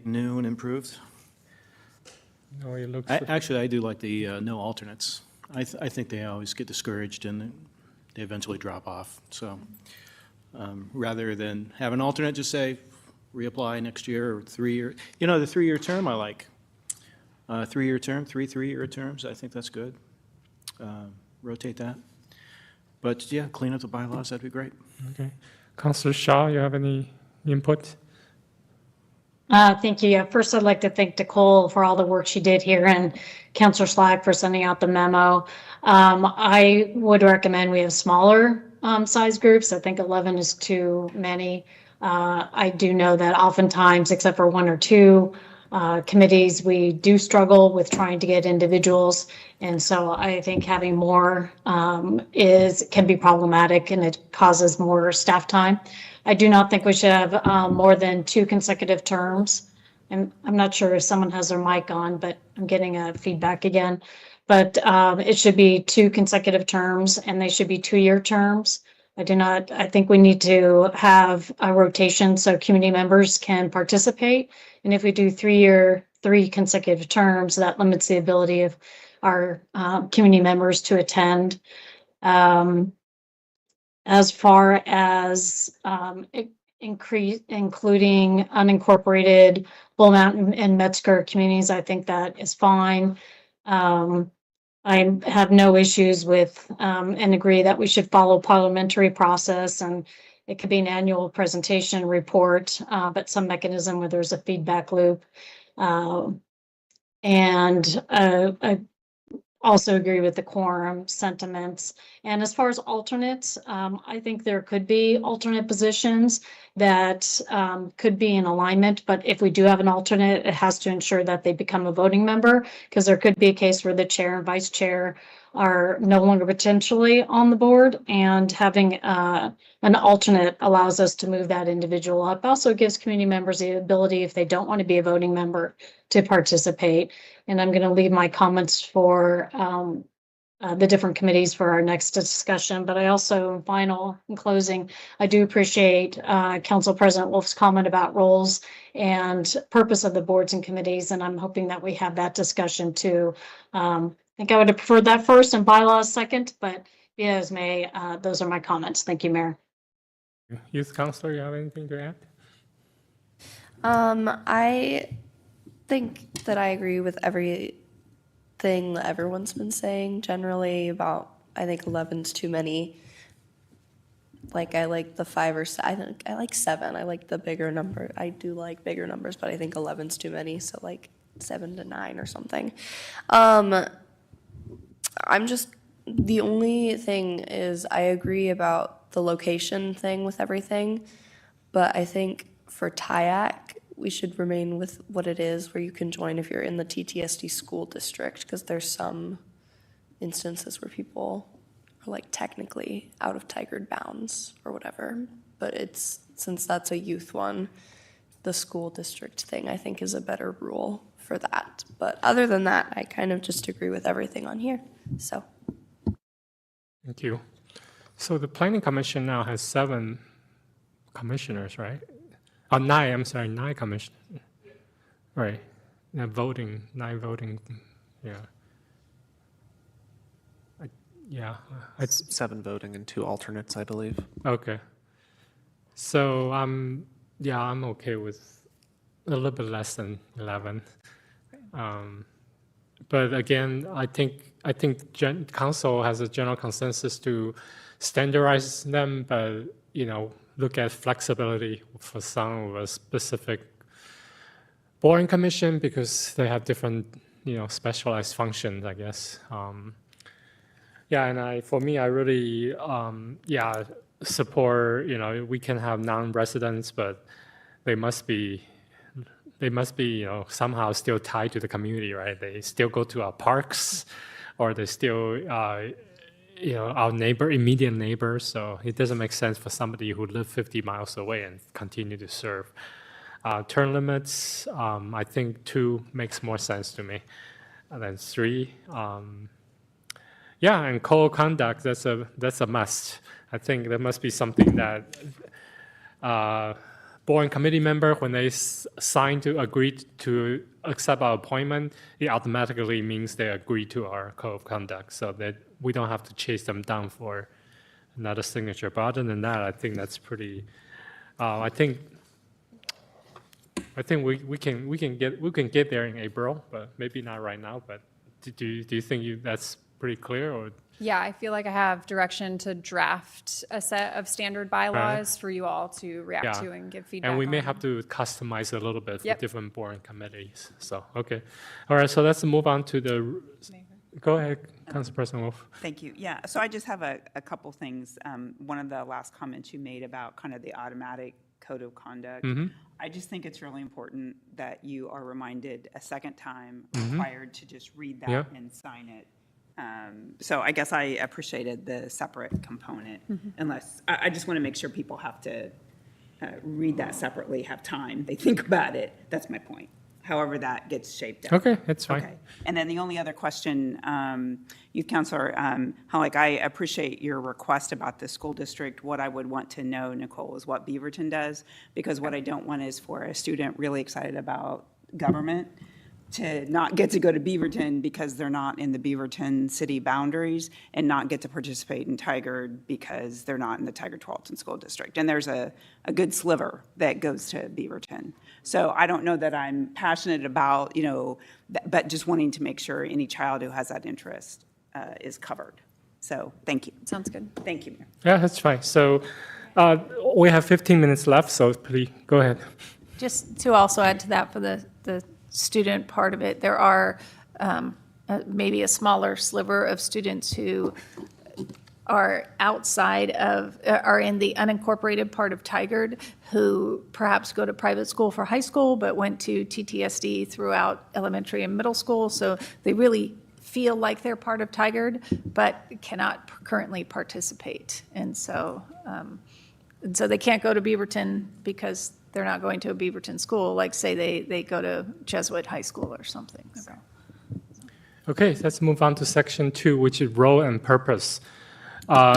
New and improved? No, it looks. Actually, I do like the no alternates. I think they always get discouraged and they eventually drop off. So rather than have an alternate, just say reapply next year or 3 year. The 3-year term I like. 3-year term, 3-3-year terms. I think that's good. Rotate that. But yeah, clean up the bylaws. That'd be great. Okay. Councilor Shaw, you have any input? Thank you. Yeah, first, I'd like to thank Nicole for all the work she did here, and Councilor Slack for sending out the memo. I would recommend we have smaller size groups. I think 11 is too many. I do know that oftentimes, except for 1 or 2 committees, we do struggle with trying to get individuals. And so I think having more can be problematic, and it causes more staff time. I do not think we should have more than 2 consecutive terms. And I'm not sure if someone has their mic on, but I'm getting a feedback again. But it should be 2 consecutive terms, and they should be 2-year terms. I think we need to have a rotation so community members can participate. And if we do 3 consecutive terms, that limits the ability of our community members to attend. As far as including unincorporated Bull Mountain and Metzger communities, I think that is fine. I have no issues with and agree that we should follow parliamentary process, and it could be an annual presentation report, but some mechanism where there's a feedback loop. And I also agree with the quorum sentiments. And as far as alternates, I think there could be alternate positions that could be in alignment, but if we do have an alternate, it has to ensure that they become a voting member, because there could be a case where the chair and vice chair are no longer potentially on the board, and having an alternate allows us to move that individual up. Also gives community members the ability, if they don't want to be a voting member, to participate. And I'm going to leave my comments for the different committees for our next discussion. But I also, in closing, I do appreciate Council President Wolf's comment about roles and purpose of the boards and committees, and I'm hoping that we have that discussion too. I think I would have preferred that first and bylaws second, but be that as may, those are my comments. Thank you, Mayor. Youth Councilor, you have anything to add? I think that I agree with everything that everyone's been saying generally about, I think 11's too many. Like, I like the 5 or 7. I like 7. I like the bigger number. I do like bigger numbers, but I think 11's too many. So like 7 to 9 or something. The only thing is I agree about the location thing with everything, but I think for TIAC, we should remain with what it is, where you can join if you're in the TTSD school district, because there's some instances where people are like technically out of Tigard bounds or whatever. But since that's a youth one, the school district thing I think is a better rule for that. But other than that, I kind of just agree with everything on here. So. Thank you. So the Planning Commission now has 7 commissioners, right? 9 commissioners. Right. 9 voting, yeah. It's 7 voting and 2 alternates, I believe. Okay. So, I'm okay with a little bit less than 11. But again, I think council has a general consensus to standardize them, but, look at flexibility for some of a specific board and commission because they have different, specialized functions, I guess. And for me, I really, support, we can have non-residents, but they must be, somehow still tied to the community, right? They still go to our parks, or they still, our immediate neighbors. So it doesn't make sense for somebody who lives 50 miles away and continue to serve. Term limits, I think 2 makes more sense to me than 3. And code of conduct, that's a must. I think there must be something that board and committee member, when they sign to agree to accept our appointment, it automatically means they agree to our code of conduct, so that we don't have to chase them down for another signature. But other than that, I think that's pretty. I think we can get there in April, but maybe not right now. But do you think that's pretty clear, or? Yeah, I feel like I have direction to draft a set of standard bylaws for you all to react to and give feedback And we may on. have to customize a little bit for Yep. different board and committees. So, okay. All right, so let's move on to the, go ahead, Council President Wolf. Thank you. Yeah, so I just have a couple things. One of the last comments you made about kind of the automatic code of conduct. I just think it's really important that you are reminded a second time, required to just read that and sign it. So I guess I appreciated the separate component, unless, I just want to make sure people have to read that separately, have time, they think about it. That's my point. However that gets shaped out. Okay, that's fine. Okay. And then the only other question, Youth Councilor Halleck, I appreciate your request about the school district. What I would want to know, Nicole, is what Beaverton does, because what I don't want is for a student really excited about government to not get to go to Beaverton because they're not in the Beaverton city boundaries, and not get to participate in Tigard because they're not in the Tigard-Tualatin School District. And there's a good sliver that goes to Beaverton. So I don't know that I'm passionate about, but just wanting to make sure any child who has that interest is covered. So thank you. Sounds good. Thank you, Mayor. Yeah, that's fine. So we have 15 minutes left, so please, go ahead. Just to also add to that for the student part of it, there are maybe a smaller sliver of students who are outside of, are in the unincorporated part of Tigard, who perhaps go to private school for high school, but went to TTSD throughout elementary and middle school. So they really feel like they're part of Tigard, but cannot currently participate. And so they can't go to Beaverton because they're not going to a Beaverton school, like say they go to Jesuit High School or something. So. Okay, let's move on to section 2, which is role and purpose.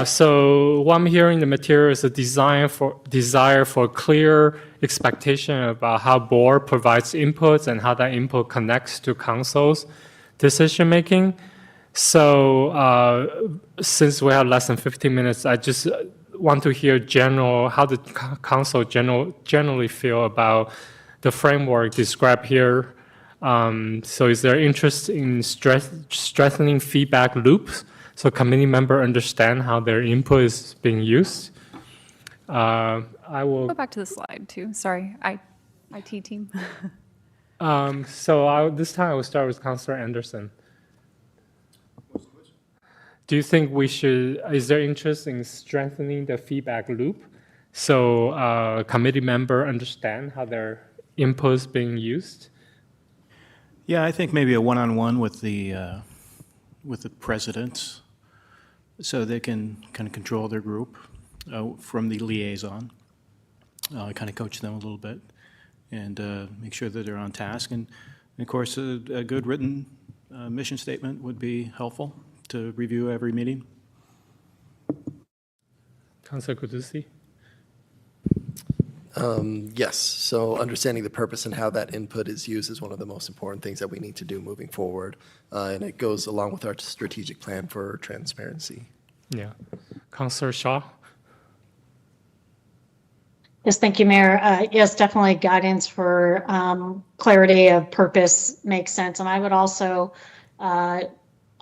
So what I'm hearing in the material is a desire for clear expectation about how board provides inputs and how that input connects to council's decision making. So since we have less than 15 minutes, I just want to hear how the council generally feel about the framework described here. So is there interest in strengthening feedback loops so committee members understand how their input is being used? I will Go back to the slide too. Sorry, IT team. This time I will start with Councilor Anderson. Do you think is there interest in strengthening the feedback loop so committee members understand how their input is being used? Yeah, I think maybe a one-on-one with the presidents, so they can kind of control their group from the liaison, kind of coach them a little bit, and make sure that they're on task. And of course, a good written mission statement would be helpful to review every meeting. Councilor Kudusi? Yes, so understanding the purpose and how that input is used is one of the most important things that we need to do moving forward. And it goes along with our strategic plan for transparency. Yeah. Councilor Shaw? Yes, thank you, Mayor. Yes, definitely guidance for clarity of purpose makes sense. And I would also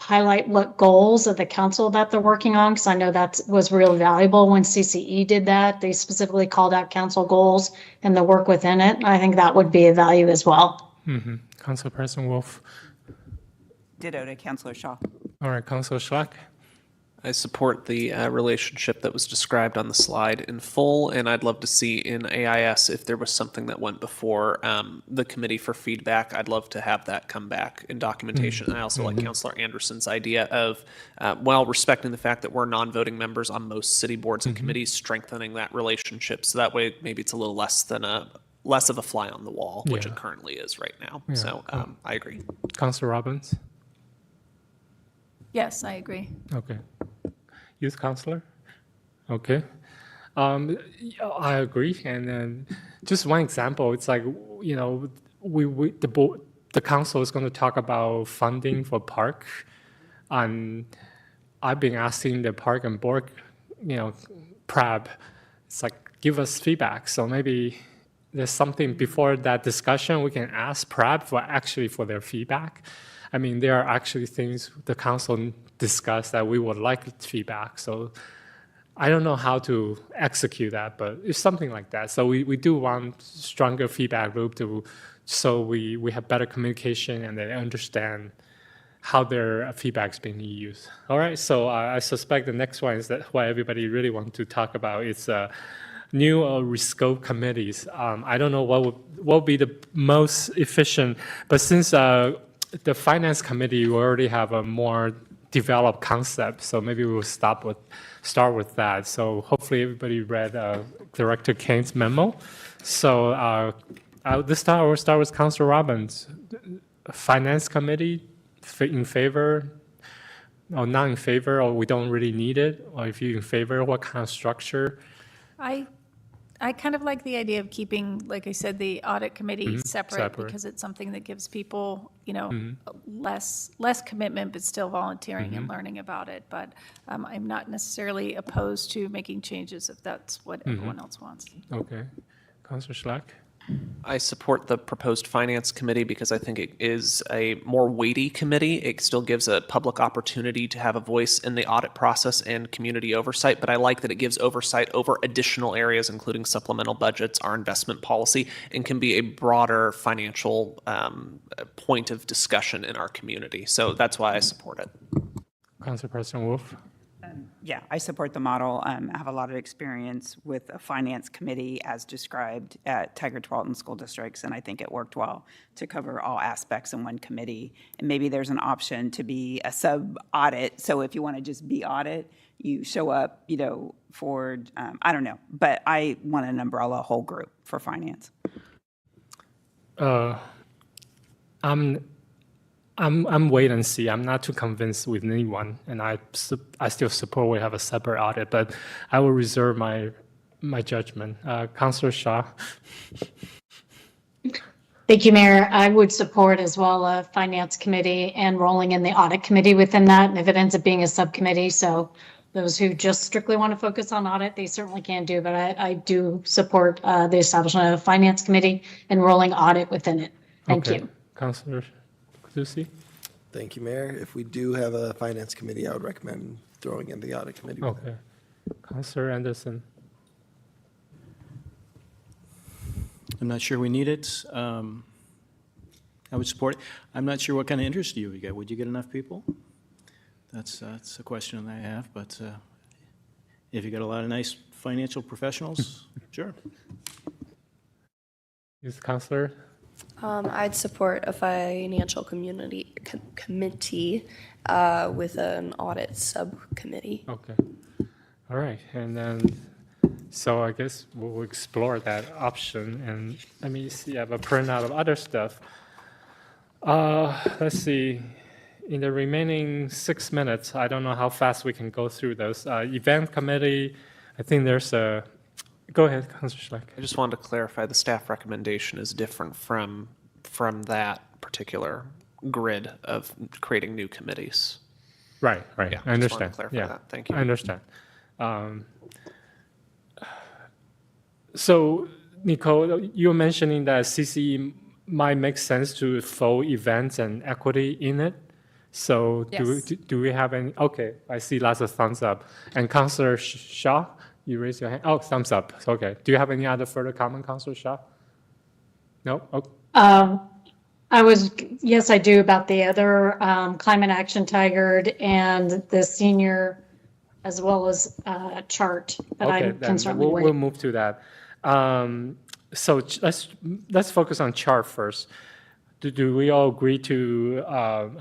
highlight what goals of the council that they're working on, because I know that was really valuable when CCE did that. They specifically called out council goals and the work within it. I think that would be a value as well. Mm-hmm. Council President Wolf? Ditto to Councilor Shaw. All right, Councilor Schlack? I support the relationship that was described on the slide in full, and I'd love to see in AIS if there was something that went before the committee for feedback. I'd love to have that come back in documentation. And I also like Councilor Anderson's idea of, while respecting the fact that we're non-voting members on most city boards and committees, strengthening that relationship. So that way, maybe it's a little less of a fly on the wall, which it currently is right now. Yeah. So I agree. Councilor Robbins? Yes, I agree. Okay. Youth Councilor? Okay. I agree. And then just one example, it's like, you know, the council is going to talk about funding for park. And I've been asking the park and board, you know, PRAB, it's like, give us feedback. So maybe there's something before that discussion we can ask PRAB for their feedback. I mean, there are actually things the council discussed that we would like feedback. So I don't know how to execute that, but it's something like that. So we do want stronger feedback loop so we have better communication and they understand how their feedback is being used. All right, so I suspect the next one is that what everybody really wants to talk about is new rescope committees. I don't know what would be the most efficient, but since the finance committee, we already have a more developed concept, so maybe we'll start with that. So hopefully everybody read Director Kane's memo. So this time we'll start with Councilor Robbins. Finance committee, in favor, or not in favor, or we don't really need it, or if you're in favor, what kind of structure? I kind of like the idea of keeping, like I said, the audit committee separate because it's something that gives people, you know, less commitment, but still volunteering and learning about it. But I'm not necessarily opposed to making changes if that's what everyone else wants. Okay. Councilor Schlack? I support the proposed finance committee because I think it is a more weighty committee. It still gives a public opportunity to have a voice in the audit process and community oversight, but I like that it gives oversight over additional areas, including supplemental budgets, our investment policy, and can be a broader financial point of discussion in our community. So that's why I support it. Council President Wolf? Yeah, I support the model. I have a lot of experience with a finance committee as described at Tigard-Tualatin School Districts, and I think it worked well to cover all aspects in one committee. And maybe there's an option to be a sub-audit, so if you want to just be audit, you show up, for, I don't know, but I want an umbrella whole group for finance. I'm wait and see. I'm not too convinced with anyone, and I still support we have a separate audit, but I will reserve my judgment. Councillor Shaw. Thank you, Mayor. I would support as well a finance committee and rolling in the audit committee within that. And if it ends up being a subcommittee, so those who just strictly want to focus on audit, they certainly can do, but I do support the establishment of a finance committee and rolling audit within it. Thank you. Councillor Lucy. Thank you, Mayor. If we do have a finance committee, I would recommend throwing in the audit committee. Okay. Councillor Anderson. I'm not sure we need it. I would support it. I'm not sure what kind of interest you would get. Would you get enough people? That's a question that I have, but if you got a lot of nice financial professionals, sure. Yes, Councillor. I'd support a financial committee with an audit subcommittee. Okay. All right, and then, so I guess we'll explore that option, and let me see, I have a printout of other stuff. Let's see, in the remaining 6 minutes, I don't know how fast we can go through those. Event committee, I think there's a, go ahead, Councillor Schleck. I just wanted to clarify the staff recommendation is different from that particular grid of creating new committees. Right. Yeah, I just wanted understand. to clarify Yeah, that. Thank you. I understand. So, Nicole, you were mentioning that CCE might make sense to fold events and equity in it. So Yes. do we have any? Okay, I see lots of thumbs up. And Councillor Shaw, you raise your hand. Oh, thumbs up. Okay. Do you have any other further comment, Councillor Shaw? No? Okay. Yes, I do, about the other climate action Tigard and the senior, as well as chart, but I can certainly we'll wait. move to that. So let's focus on chart first. Do we all agree to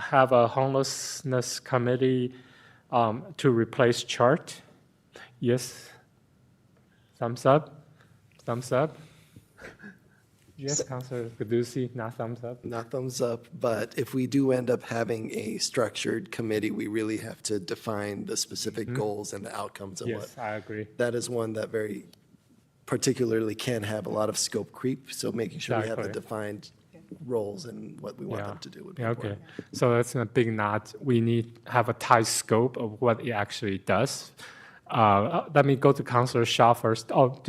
have a homelessness committee to replace chart? Yes. Thumbs up. Thumbs up. Yes, Councillor Gadusi, not thumbs up. Not thumbs up, but if we do end up having a structured committee, we really have to define the specific goals and the outcomes of what. Yes, I agree. That is one that very particularly can have a lot of scope creep, so making sure we have the Exactly. defined roles and what we want them to do would be Yeah, important. okay. So that's a big nod. We need to have a tight scope of what it actually does. Let me go to Councillor Shaw first. Oh,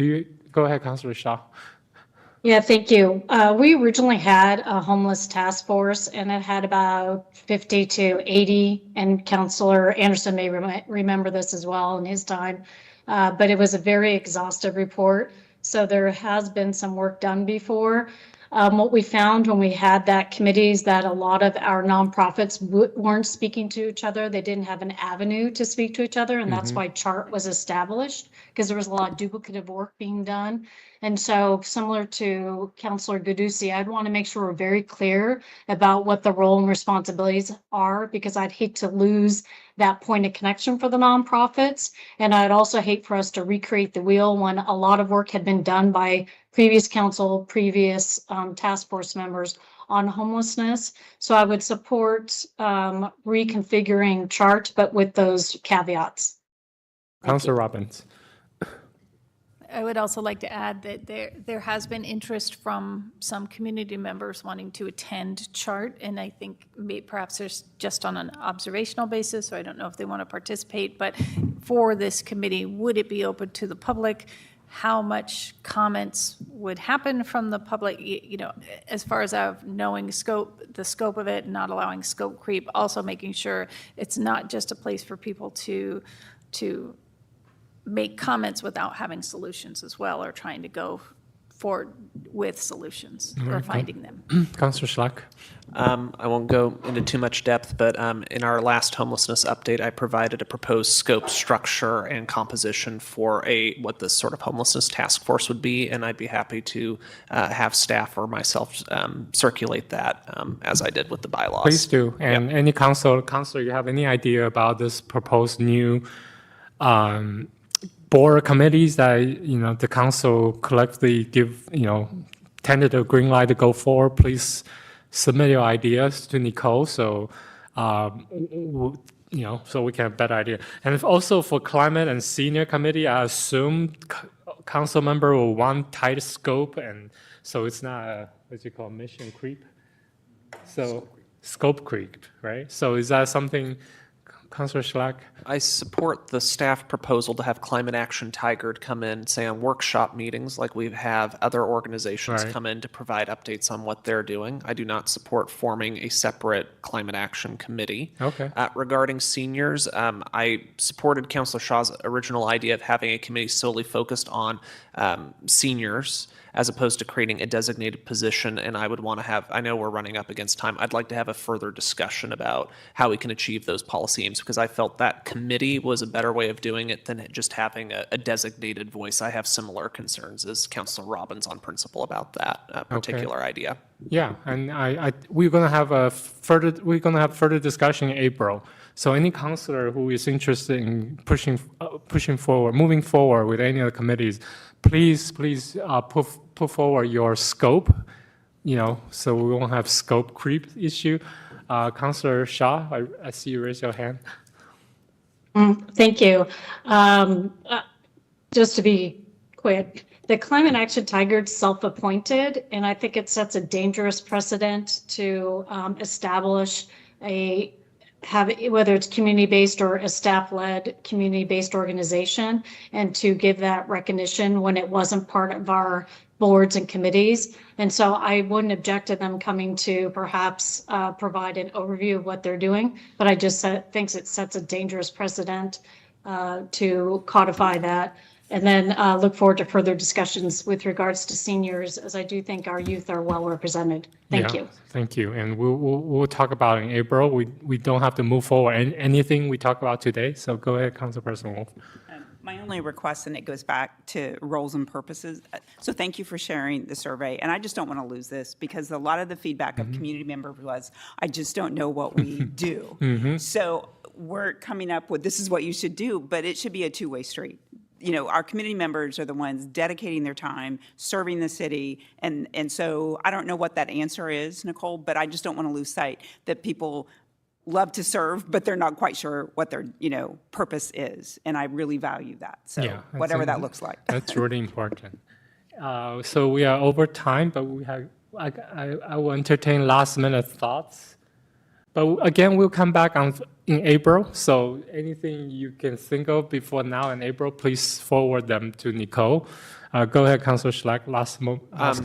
go ahead, Councillor Shaw. Yeah, thank you. We originally had a homeless task force, and it had about 50 to 80, and Councillor Anderson may remember this as well in his time, but it was a very exhaustive report. So there has been some work done before. What we found when we had that committee is that a lot of our nonprofits weren't speaking to each other. They didn't have an avenue to speak to each other, and that's why CHART was established, because there was a lot of duplicative work being done. And so, similar to Councillor Gadusi, I'd want to make sure we're very clear about what the role and responsibilities are, because I'd hate to lose that point of connection for the nonprofits. And I'd also hate for us to recreate the wheel when a lot of work had been done by previous council, previous task force members on homelessness. So I would support reconfiguring CHART, but with those caveats. Councillor Robbins. I would also like to add that there has been interest from some community members wanting to attend CHART, and I think perhaps there's just on an observational basis, so I don't know if they want to participate, but for this committee, would it be open to the public? How much comments would happen from the public, as far as knowing the scope of it, not allowing scope creep, also making sure it's not just a place for people to make comments without having solutions as well, or trying to go forward with solutions or Alright, finding them. Councillor Schlack. I won't go into too much depth, but in our last homelessness update, I provided a proposed scope, structure, and composition for what this sort of homelessness task force would be, and I'd be happy to have staff or myself circulate that as I did with the bylaws. Please do. And any councillor, you have any idea about this proposed new board committees that the council collectively give tentative green light to go forward? Please submit your ideas to Nicole, so so we can have a better idea. And if also for climate and senior committee, I assume council member will want tight scope, and so it's not a mission creep. So scope creep, right? So is that something, Councillor Schlack? I support the staff proposal to have Climate Action Tigard come in, say on workshop meetings like we have other organizations Right. come in to provide updates on what they're doing. I do not support forming a separate climate action committee. Okay. Regarding seniors, I supported Councillor Shaw's original idea of having a committee solely focused on seniors as opposed to creating a designated position. And I would want to have, I know we're running up against time, I'd like to have a further discussion about how we can achieve those policy aims, because I felt that committee was a better way of doing it than just having a designated voice. I have similar concerns as Councillor Robbins on principle about that particular idea. Yeah, and we're gonna have further discussion in April. So any councillor who is interested in moving forward with any of the committees, please put forward your scope, so we won't have scope creep issue. Councillor Shaw, I see you raise your hand. Thank you. Just to be quick, the Climate Action Tigard's self-appointed, and I think it sets a dangerous precedent to establish whether it's community-based or a staff-led community-based organization, and to give that recognition when it wasn't part of our boards and committees. And so I wouldn't object to them coming to perhaps provide an overview of what they're doing, but I just think it sets a dangerous precedent to codify that. And then look forward to further discussions with regards to seniors, as I do think our youth are well represented. Thank you. Thank you. And we'll talk about it in April. We don't have to move forward anything we talk about today. So go ahead, Councilperson Wolf. My only request, and it goes back to roles and purposes. So thank you for sharing the survey. And I just don't want to lose this, because a lot of the feedback of community members was, I just don't know what we do. So we're coming up with, this is what you should do, but it should be a two-way street. Our community members are the ones dedicating their time, serving the city. And so I don't know what that answer is, Nicole, but I just don't want to lose sight that people love to serve, but they're not quite sure what their, purpose is. And I really value that. So whatever that looks like. That's really important. So we are over time, but I will entertain last minute thoughts. But again, we'll come back in April. So anything you can think of before now in April, please forward them to Nicole. Go ahead, Councilor Schlack, last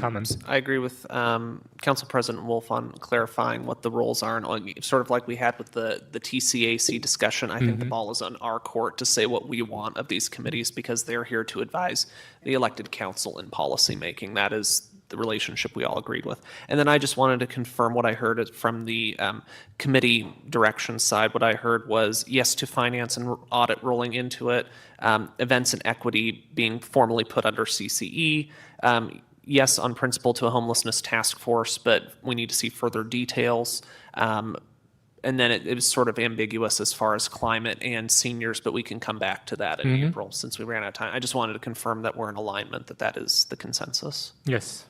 comments. I agree with Council President Wolf on clarifying what the roles are, and sort of like we had with the TCAC discussion. I think the ball is on our court to say what we want of these committees, because they're here to advise the elected council in policy making. That is the relationship we all agreed with. And then I just wanted to confirm what I heard from the committee direction side. What I heard was yes to finance and audit rolling into it, events and equity being formally put under CCE, yes on principle to a homelessness task force, but we need to see further details. And then it was sort of ambiguous as far as climate and seniors, but we can come back to that in April since we ran out of time. I just wanted to confirm that we're in alignment, that is the consensus. Yes.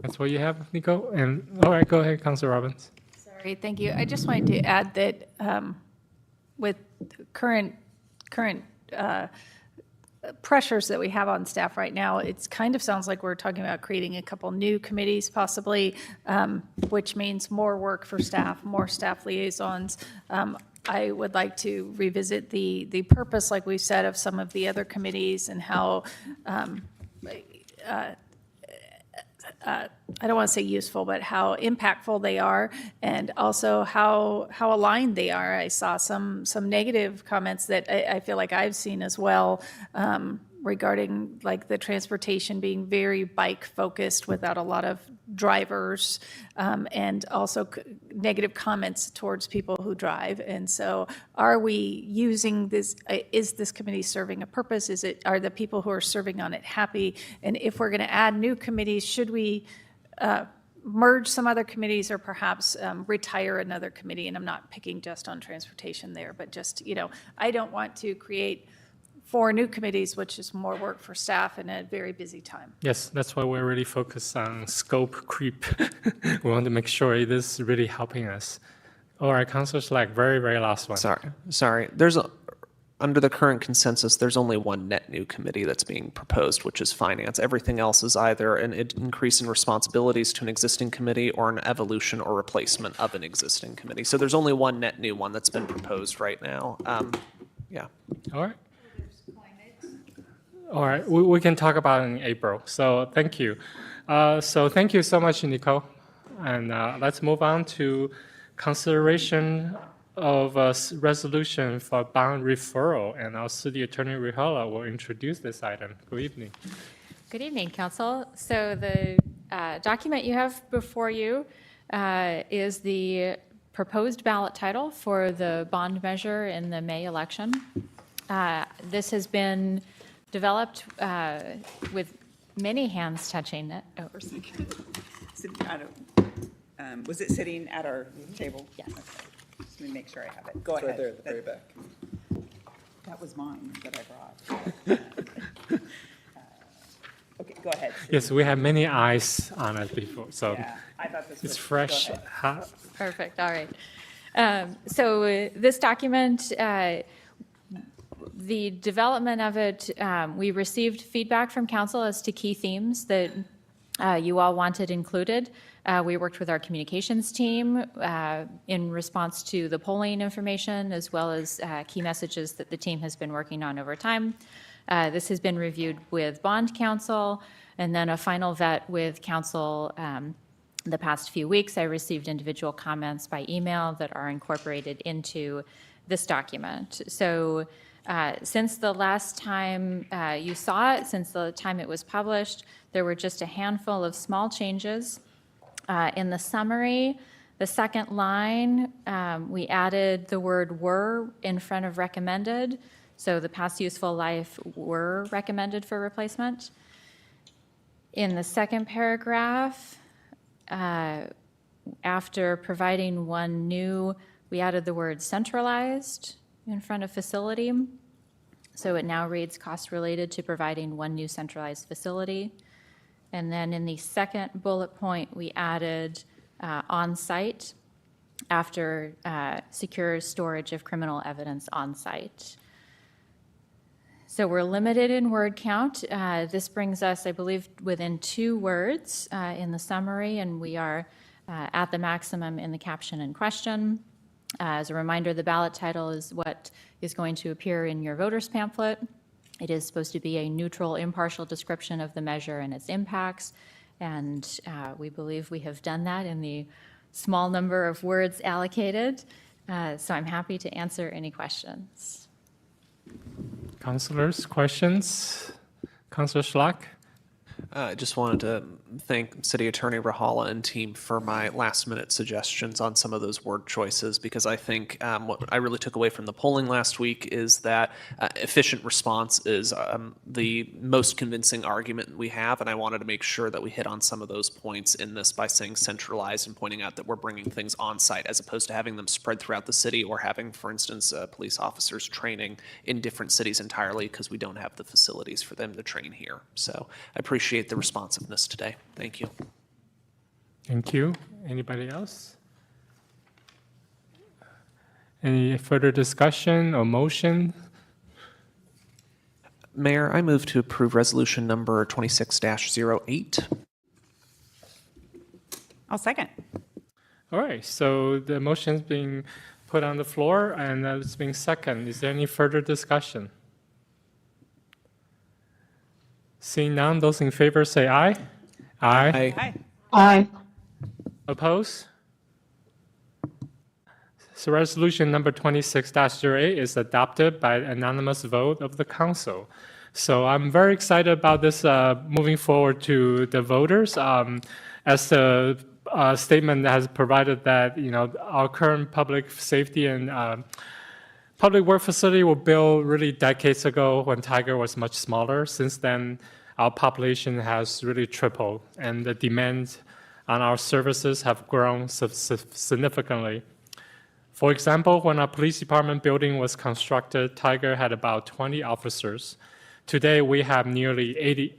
That's what you have, Nico? And all right, go ahead, Councilor Robbins. Sorry, thank you. I just wanted to add that with current pressures that we have on staff right now, it kind of sounds like we're talking about creating a couple new committees possibly, which means more work for staff, more staff liaisons. I would like to revisit the purpose, like we said, of some of the other committees and how I don't want to say useful, but how impactful they are, and also how aligned they are. I saw some negative comments that I feel like I've seen as well, regarding like the transportation being very bike focused without a lot of drivers, and also negative comments towards people who drive. And so are we using this, is this committee serving a purpose? Are the people who are serving on it happy? And if we're going to add new committees, should we merge some other committees or perhaps retire another committee? And I'm not picking just on transportation there, but just, I don't want to create 4 new committees, which is more work for staff in a very busy time. Yes, that's why we're really focused on scope creep. We want to make sure it is really helping us. All right, Councilor Slack, very, very last one. Sorry. Under the current consensus, there's only one net new committee that's being proposed, which is finance. Everything else is either an increase in responsibilities to an existing committee or an evolution or replacement of an existing committee. So there's only one net new one that's been proposed right now. Yeah. All right. All right, we can talk about it in April. So thank you. So thank you so much, Nicole. And let's move on to consideration of a resolution for bond referral. And our City Attorney Rihala will introduce this item. Good evening. Good evening, Council. So the document you have before you is the proposed ballot title for the bond measure in the May election. This has been developed with many hands touching it. Oh, Was it sitting at our table? Yes. Okay. Just let me make sure I have it. Go ahead. Right there at the very back. That was mine that I brought. Okay, go ahead. Yes, we have many eyes on it before, so Yeah, I thought this it's was- fresh. go ahead. Hot. Perfect, all right. So this document, the development of it, we received feedback from council as to key themes that you all wanted included. We worked with our communications team in response to the polling information, as well as key messages that the team has been working on over time. This has been reviewed with bond counsel, and then a final vet with council the past few weeks. I received individual comments by email that are incorporated into this document. So since the last time you saw it, since the time it was published, there were just a handful of small changes. In the summary, the second line, we added the word "were" in front of recommended. So the past useful life were recommended for replacement. In the second paragraph, after providing one new, we added the word centralized in front of facility. So it now reads cost related to providing one new centralized facility. And then in the second bullet point, we added on-site after secure storage of criminal evidence on-site. So we're limited in word count. This brings us, I believe, within 2 words in the summary, and we are at the maximum in the caption and question. As a reminder, the ballot title is what is going to appear in your voter's pamphlet. It is supposed to be a neutral, impartial description of the measure and its impacts, and we believe we have done that in the small number of words allocated. So I'm happy to answer any questions. Councilors, questions? Councilor Schlack? I just wanted to thank City Attorney Rihala and team for my last-minute suggestions on some of those word choices, because I think what I really took away from the polling last week is that efficient response is the most convincing argument we have, and I wanted to make sure that we hit on some of those points in this by saying centralized and pointing out that we're bringing things on-site as opposed to having them spread throughout the city or having, for instance, police officers training in different cities entirely because we don't have the facilities for them to train here. So I appreciate the responsiveness today. Thank you. Thank you. Anybody else? Any further discussion or motion? Mayor, I move to approve resolution number 26-08. I'll second. All right, so the motion's being put on the floor and it's being seconded. Is there any further discussion? Seeing none, those in favor say aye. Aye. Aye. Aye. Oppose? So resolution number 26-08 is adopted by anonymous vote of the council. So I'm very excited about this moving forward to the voters. As the statement has provided that, our current public safety and public work facility were built really decades ago when Tiger was much smaller. Since then, our population has really tripled, and the demand on our services have grown significantly. For example, when our police department building was constructed, Tiger had about 20 officers. Today, we have nearly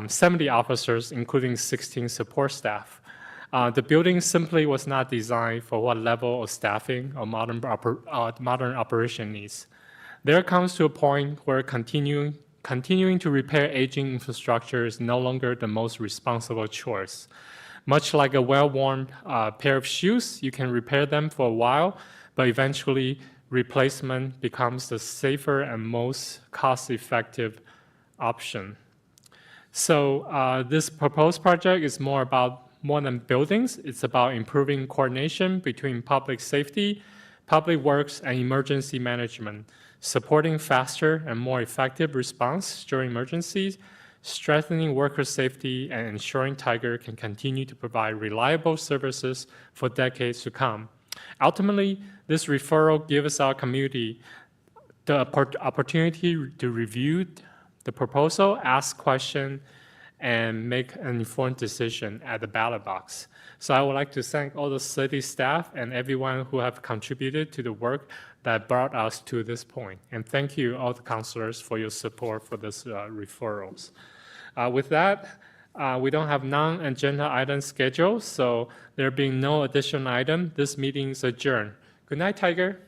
70 officers, including 16 support staff. The building simply was not designed for what level of staffing or modern operation needs. There comes to a point where continuing to repair aging infrastructure is no longer the most responsible choice. Much like a well-worn pair of shoes, you can repair them for a while, but eventually replacement becomes the safer and most cost-effective option. So this proposed project is more than buildings. It's about improving coordination between public safety, public works, and emergency management, supporting faster and more effective response during emergencies, strengthening worker safety, and ensuring Tiger can continue to provide reliable services for decades to come. Ultimately, this referral gives our community the opportunity to review the proposal, ask questions, and make an informed decision at the ballot box. So I would like to thank all the city staff and everyone who have contributed to the work that brought us to this point. And thank you, all the councilors, for your support for this referrals. With that, we don't have non-agenda items scheduled, so there being no additional item, this meeting is adjourned. Good night, Tiger.